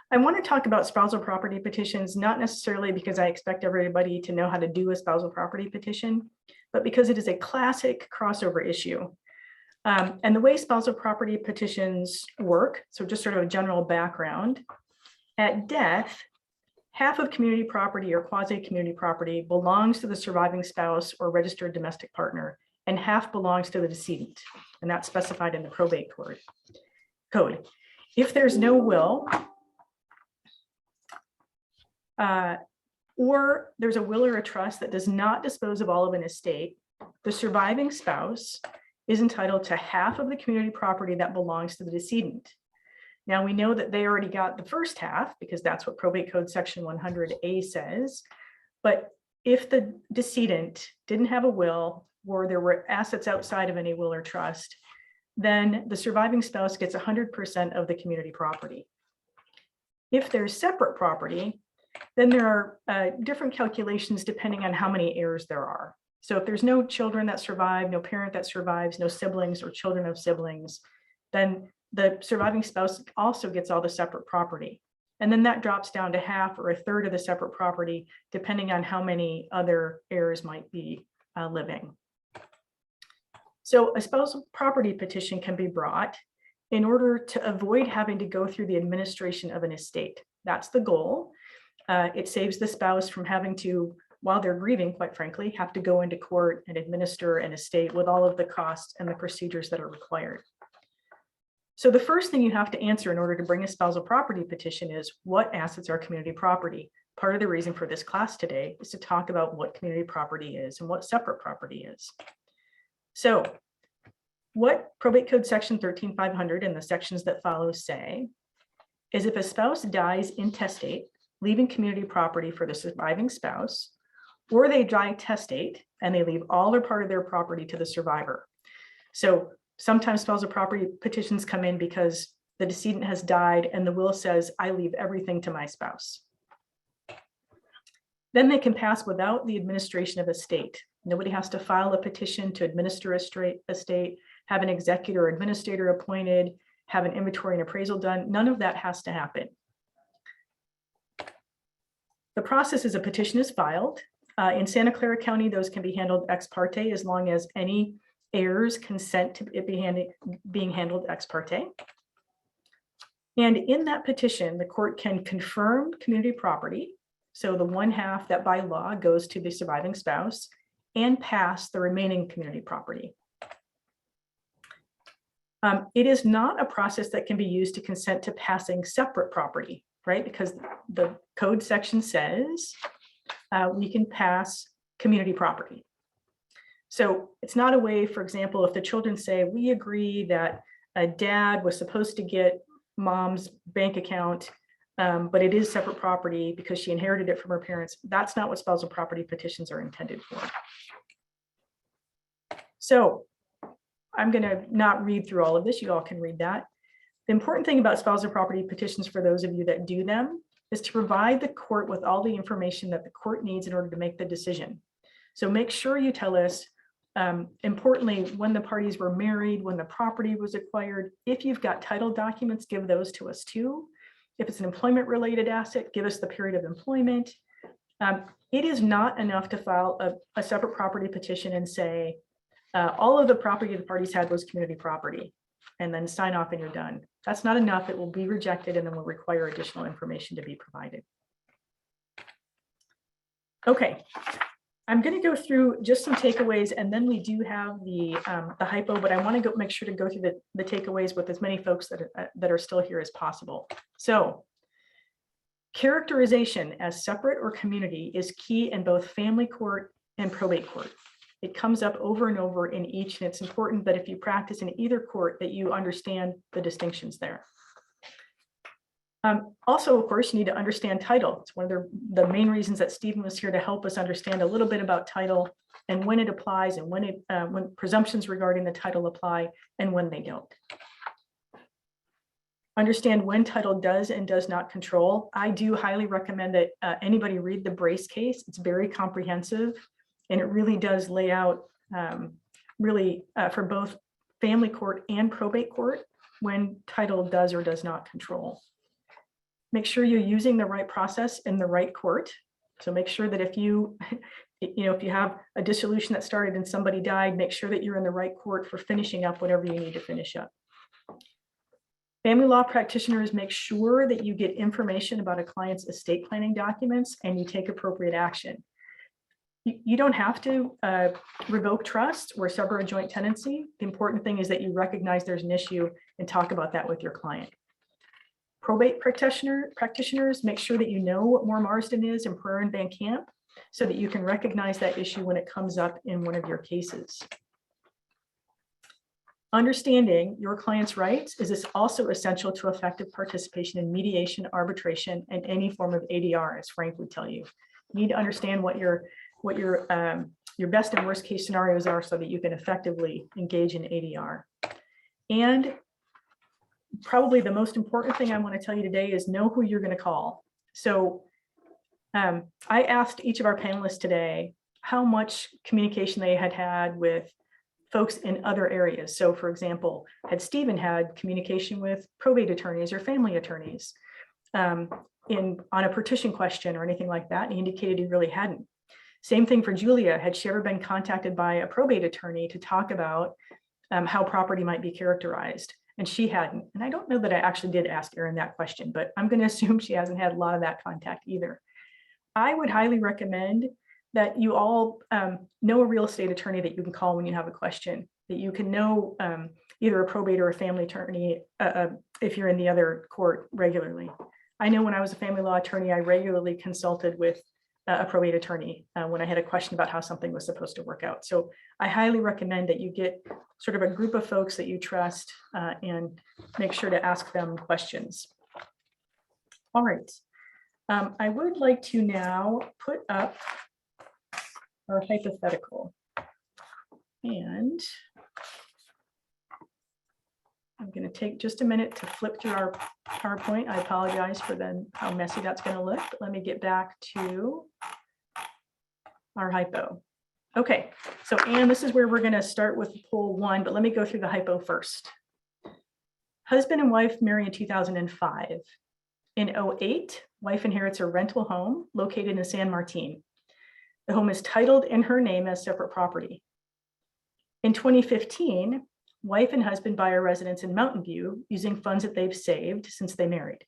I want to talk about spousal property petitions, not necessarily because I expect everybody to know how to do a spousal property petition, but because it is a classic crossover issue. And the way spousal property petitions work, so just sort of a general background, at death, half of community property or quasi-community property belongs to the surviving spouse or registered domestic partner, and half belongs to the decedent, and that's specified in the probate code. If there's no will, or there's a will or a trust that does not dispose of all of an estate, the surviving spouse is entitled to half of the community property that belongs to the decedent. Now we know that they already got the first half because that's what probate code section 100A says. But if the decedent didn't have a will or there were assets outside of any will or trust, then the surviving spouse gets 100% of the community property. If there's separate property, then there are different calculations depending on how many heirs there are. So if there's no children that survive, no parent that survives, no siblings or children of siblings, then the surviving spouse also gets all the separate property. And then that drops down to half or a third of the separate property, depending on how many other heirs might be living. So a spousal property petition can be brought in order to avoid having to go through the administration of an estate. That's the goal. It saves the spouse from having to, while they're grieving, quite frankly, have to go into court and administer an estate with all of the costs and the procedures that are required. So the first thing you have to answer in order to bring a spousal property petition is what assets are community property? Part of the reason for this class today is to talk about what community property is and what separate property is. So what probate code section 13500 and the sections that follow say is if a spouse dies intestate, leaving community property for the surviving spouse, or they die testate and they leave all or part of their property to the survivor. So sometimes spousal property petitions come in because the decedent has died and the will says, I leave everything to my spouse. Then they can pass without the administration of estate. Nobody has to file a petition to administer a straight estate, have an executor or administrator appointed, have an inventory and appraisal done. None of that has to happen. The process is a petition is filed. In Santa Clara County, those can be handled ex parte as long as any heirs consent to it being handled ex parte. And in that petition, the court can confirm community property, so the one half that by law goes to the surviving spouse, and pass the remaining community property. It is not a process that can be used to consent to passing separate property, right? Because the code section says we can pass community property. So it's not a way, for example, if the children say, we agree that a dad was supposed to get mom's bank account, but it is separate property because she inherited it from her parents. That's not what spousal property petitions are intended for. So I'm going to not read through all of this. You all can read that. The important thing about spousal property petitions, for those of you that do them, is to provide the court with all the information that the court needs in order to make the decision. So make sure you tell us, importantly, when the parties were married, when the property was acquired. If you've got title documents, give those to us too. If it's an employment-related asset, give us the period of employment. It is not enough to file a separate property petition and say, all of the property the parties had was community property, and then sign off and you're done. That's not enough. It will be rejected and then will require additional information to be provided. Okay, I'm going to go through just some takeaways, and then we do have the hypo, but I want to make sure to go through the takeaways with as many folks that are still here as possible. So characterization as separate or community is key in both family court and probate court. It comes up over and over in each, and it's important that if you practice in either court that you understand the distinctions there. Also, of course, you need to understand title. It's one of the main reasons that Stephen was here, to help us understand a little bit about title and when it applies, and when presumptions regarding the title apply and when they don't. Understand when title does and does not control. I do highly recommend that anybody read the Brace case. It's very comprehensive, and it really does lay out for both family court and probate court when title does or does not control. Make sure you're using the right process in the right court. So make sure that if you have a dissolution that started and somebody died, make sure that you're in the right court for finishing up whatever you need to finish up. Family law practitioners, make sure that you get information about a client's estate planning documents and you take appropriate action. You don't have to revoke trust or sever a joint tenancy. The important thing is that you recognize there's an issue and talk about that with your client. Probate practitioners, make sure that you know what Moore Marsden is and Prairie and Van Camp, so that you can recognize that issue when it comes up in one of your cases. Understanding your client's rights is also essential to effective participation in mediation, arbitration, and any form of ADR, as Frank would tell you. You need to understand what your best and worst case scenarios are so that you can effectively engage in ADR. And probably the most important thing I want to tell you today is know who you're going to call. So I asked each of our panelists today how much communication they had with folks in other areas. So for example, had Stephen had communication with probate attorneys or family attorneys on a partition question or anything like that? And he indicated he really hadn't. Same thing for Julia. Had she ever been contacted by a probate attorney to talk about how property might be characterized? And she hadn't. And I don't know that I actually did ask Erin that question, but I'm going to assume she hasn't had a lot of that contact either. I would highly recommend that you all know a real estate attorney that you can call when you have a question, that you can know either a probate or a family attorney if you're in the other court regularly. I know when I was a family law attorney, I regularly consulted with a probate attorney when I had a question about how something was supposed to work out. So I highly recommend that you get sort of a group of folks that you trust and make sure to ask them questions. All right. I would like to now put up our hypothetical. And I'm going to take just a minute to flip through our PowerPoint. I apologize for how messy that's going to look, but let me get back to our hypo. Okay, so Anne, this is where we're going to start with poll 1, but let me go through the hypo first. Husband and wife marry in 2005. In 2008, wife inherits a rental home located in San Martin. The home is titled in her name as separate property. In 2015, wife and husband buy a residence in Mountain View using funds that they've saved since they married.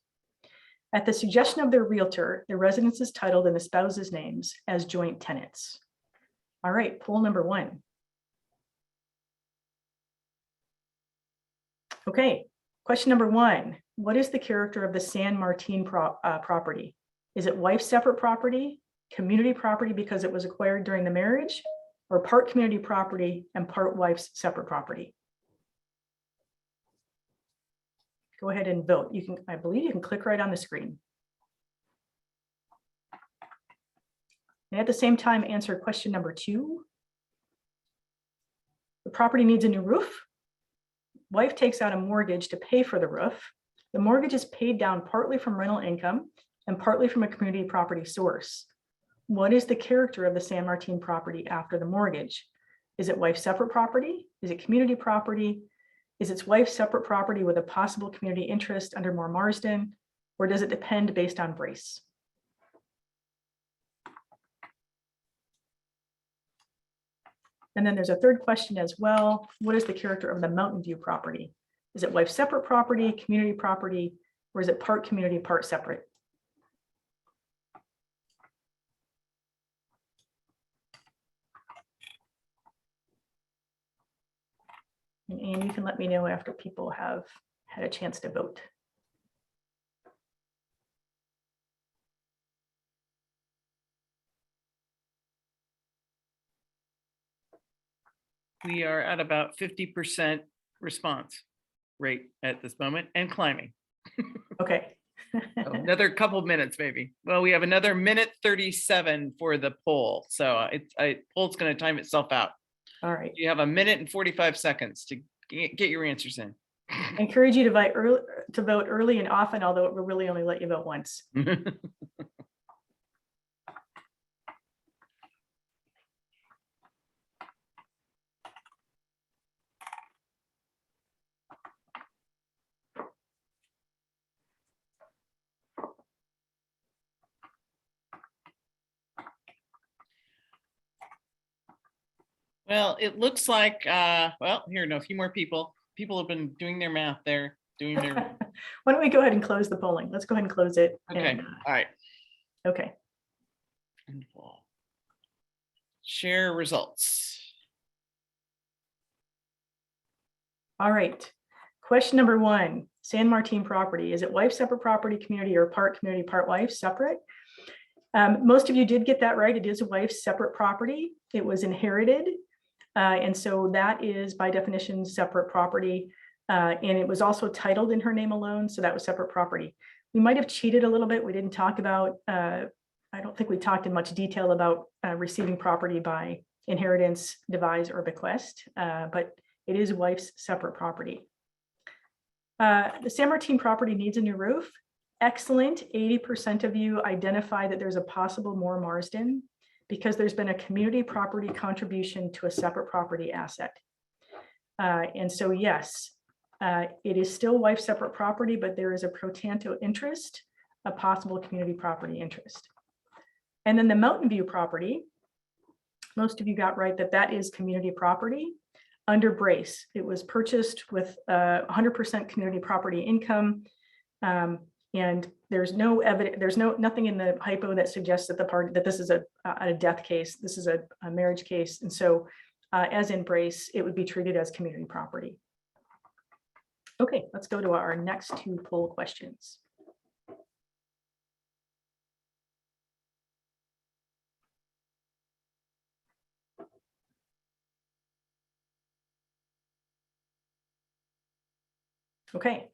At the suggestion of their realtor, the residence is titled in the spouse's names as joint tenants. All right, poll number 1. Okay, question number 1. What is the character of the San Martin property? Is it wife's separate property, community property because it was acquired during the marriage, or part community property and part wife's separate property? Go ahead and vote. I believe you can click right on the screen. And at the same time, answer question number 2. The property needs a new roof. wife takes out a mortgage to pay for the roof. The mortgage is paid down partly from rental income and partly from a community property source. What is the character of the San Martin property after the mortgage? Is it wife's separate property? Is it community property? Is its wife's separate property with a possible community interest under Moore Marsden? Or does it depend based on Brace? And then there's a third question as well. What is the character of the Mountain View property? Is it wife's separate property, community property, or is it part community, part separate? And you can let me know after people have had a chance to vote. We are at about 50% response rate at this moment and climbing. Okay. So another couple minutes, maybe. Well, we have another minute 37 for the poll. So poll's going to time itself out. All right. You have a minute and 45 seconds to get your answers in. I encourage you to vote early and often, although it will really only let you vote once. Well, it looks like, well, here, no, a few more people. People have been doing their math there, doing their, Why don't we go ahead and close the polling? Let's go ahead and close it. okay, And, all right. okay. And we'll share results. All right. Question number one, San Martin property. Is it wife separate property, community, or part community, part wife separate? Most of you did get that right. It is a wife's separate property. It was inherited. And so that is by definition separate property. And it was also titled in her name alone. So that was separate property. We might have cheated a little bit. We didn't talk about, I don't think we talked in much detail about receiving property by inheritance, devise, or bequest, but it is wife's separate property. The San Martin property needs a new roof. Excellent. 80% of you identify that there's a possible Moore Marsden because there's been a community property contribution to a separate property asset. And so, yes, it is still wife's separate property, but there is a pro tanto interest, a possible community property interest. And then the Mountain View property, most of you got right that that is community property under Brace. It was purchased with 100% community property income. And there's no evidence, there's nothing in the hypo that suggests that that this is a death case, this is a marriage case. And so as in Brace, it would be treated as community property. Okay, let's go to our next two poll questions. Okay.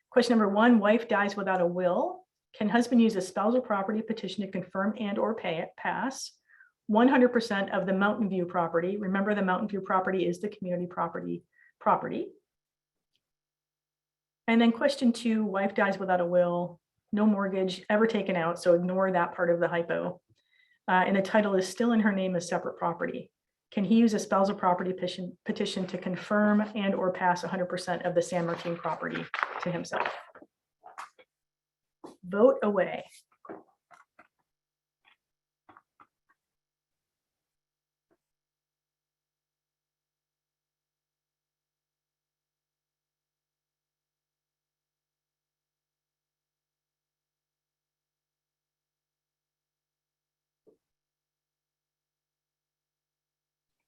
Question number one, wife dies without a will. Can husband use a spousal property petition to confirm and or pass 100% of the Mountain View property? Remember, the Mountain View property is the community property. And then question two, wife dies without a will, no mortgage ever taken out, so ignore that part of the hypo. And the title is still in her name as separate property. Can he use a spousal property petition to confirm and or pass 100% of the San Martin property to himself? Vote away.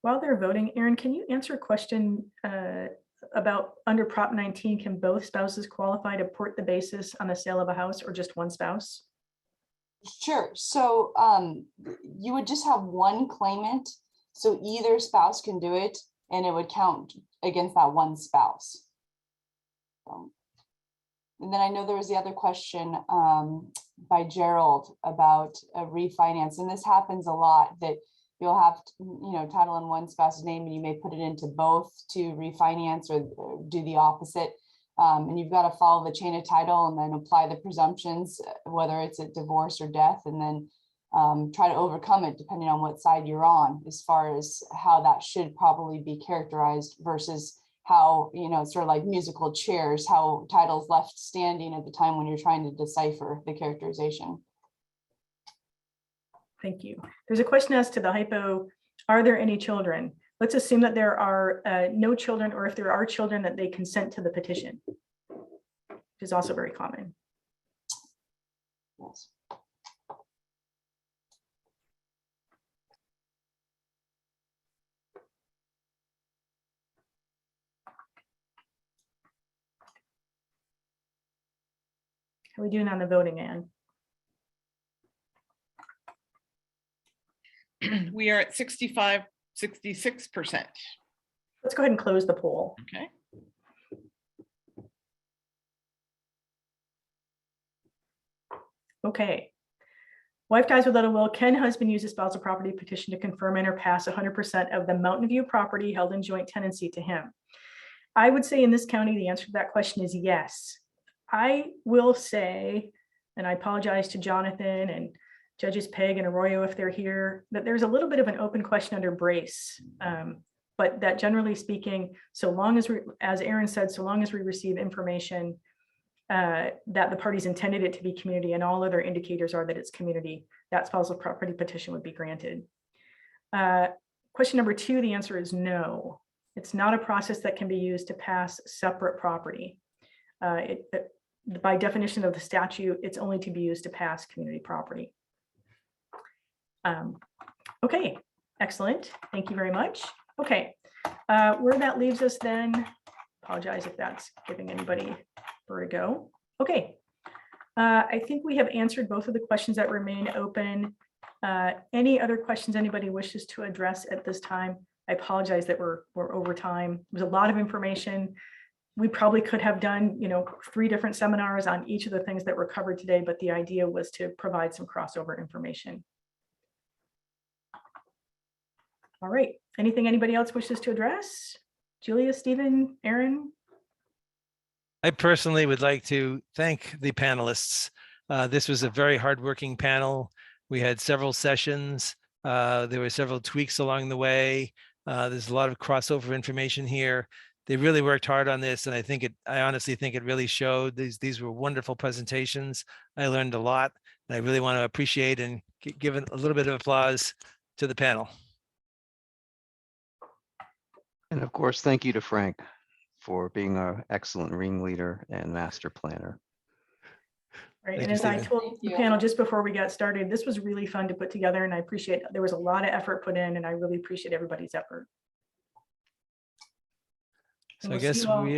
While they're voting, Erin, can you answer a question about under Prop 19, can both spouses qualify to port the basis on the sale of a house or just one spouse? Sure. So you would just have one claimant. So either spouse can do it and it would count against that one spouse. And then I know there was the other question by Gerald about a refinance. And this happens a lot, that you'll have, title in one spouse's name, and you may put it into both to refinance or do the opposite. And you've got to follow the chain of title and then apply the presumptions, whether it's a divorce or death, and then try to overcome it depending on what side you're on, as far as how that should probably be characterized versus how, sort of like musical chairs, how title's left standing at the time when you're trying to decipher the characterization. Thank you. There's a question as to the hypo, are there any children? Let's assume that there are no children, or if there are children, that they consent to the petition, which is also very common. Yes. How are we doing on the voting, Anne? We are at 65, 66%. Let's go ahead and close the poll. Okay. Okay. Wife dies without a will. Can husband use a spousal property petition to confirm and or pass 100% of the Mountain View property held in joint tenancy to him? I would say in this county, the answer to that question is yes. I will say, and I apologize to Jonathan and Judges Peg and Arroyo if they're here, that there's a little bit of an open question under Brace. But that generally speaking, so long as, as Erin said, so long as we receive information that the parties intended it to be community and all other indicators are that it's community, that spousal property petition would be granted. Question number 2, the answer is no. It's not a process that can be used to pass separate property. By definition of the statute, it's only to be used to pass community property. Okay, excellent. Thank you very much. Okay, where that leaves us then, apologize if that's giving anybody where to go. Okay, I think we have answered both of the questions that remain open. Any other questions anybody wishes to address at this time? I apologize that we're over time. It was a lot of information. We probably could have done, 3 different seminars on each of the things that were covered today, but the idea was to provide some crossover information. All right, anything anybody else wishes to address? Julia, Stephen, Erin? I personally would like to thank the panelists. This was a very hardworking panel. We had several sessions. There were several tweaks along the way. There's a lot of crossover information here. They really worked hard on this, and I honestly think it really showed. These were wonderful presentations. I learned a lot, and I really want to appreciate and give a little bit of applause to the panel. And of course, thank you to Frank for being an excellent ringleader and master planner. Right, Thank and you, as I Stephen. told the panel just before we got started, this was really fun to put together, and I appreciate, there was a lot of effort put in, and I really appreciate everybody's effort. So And I we'll see guess you all- we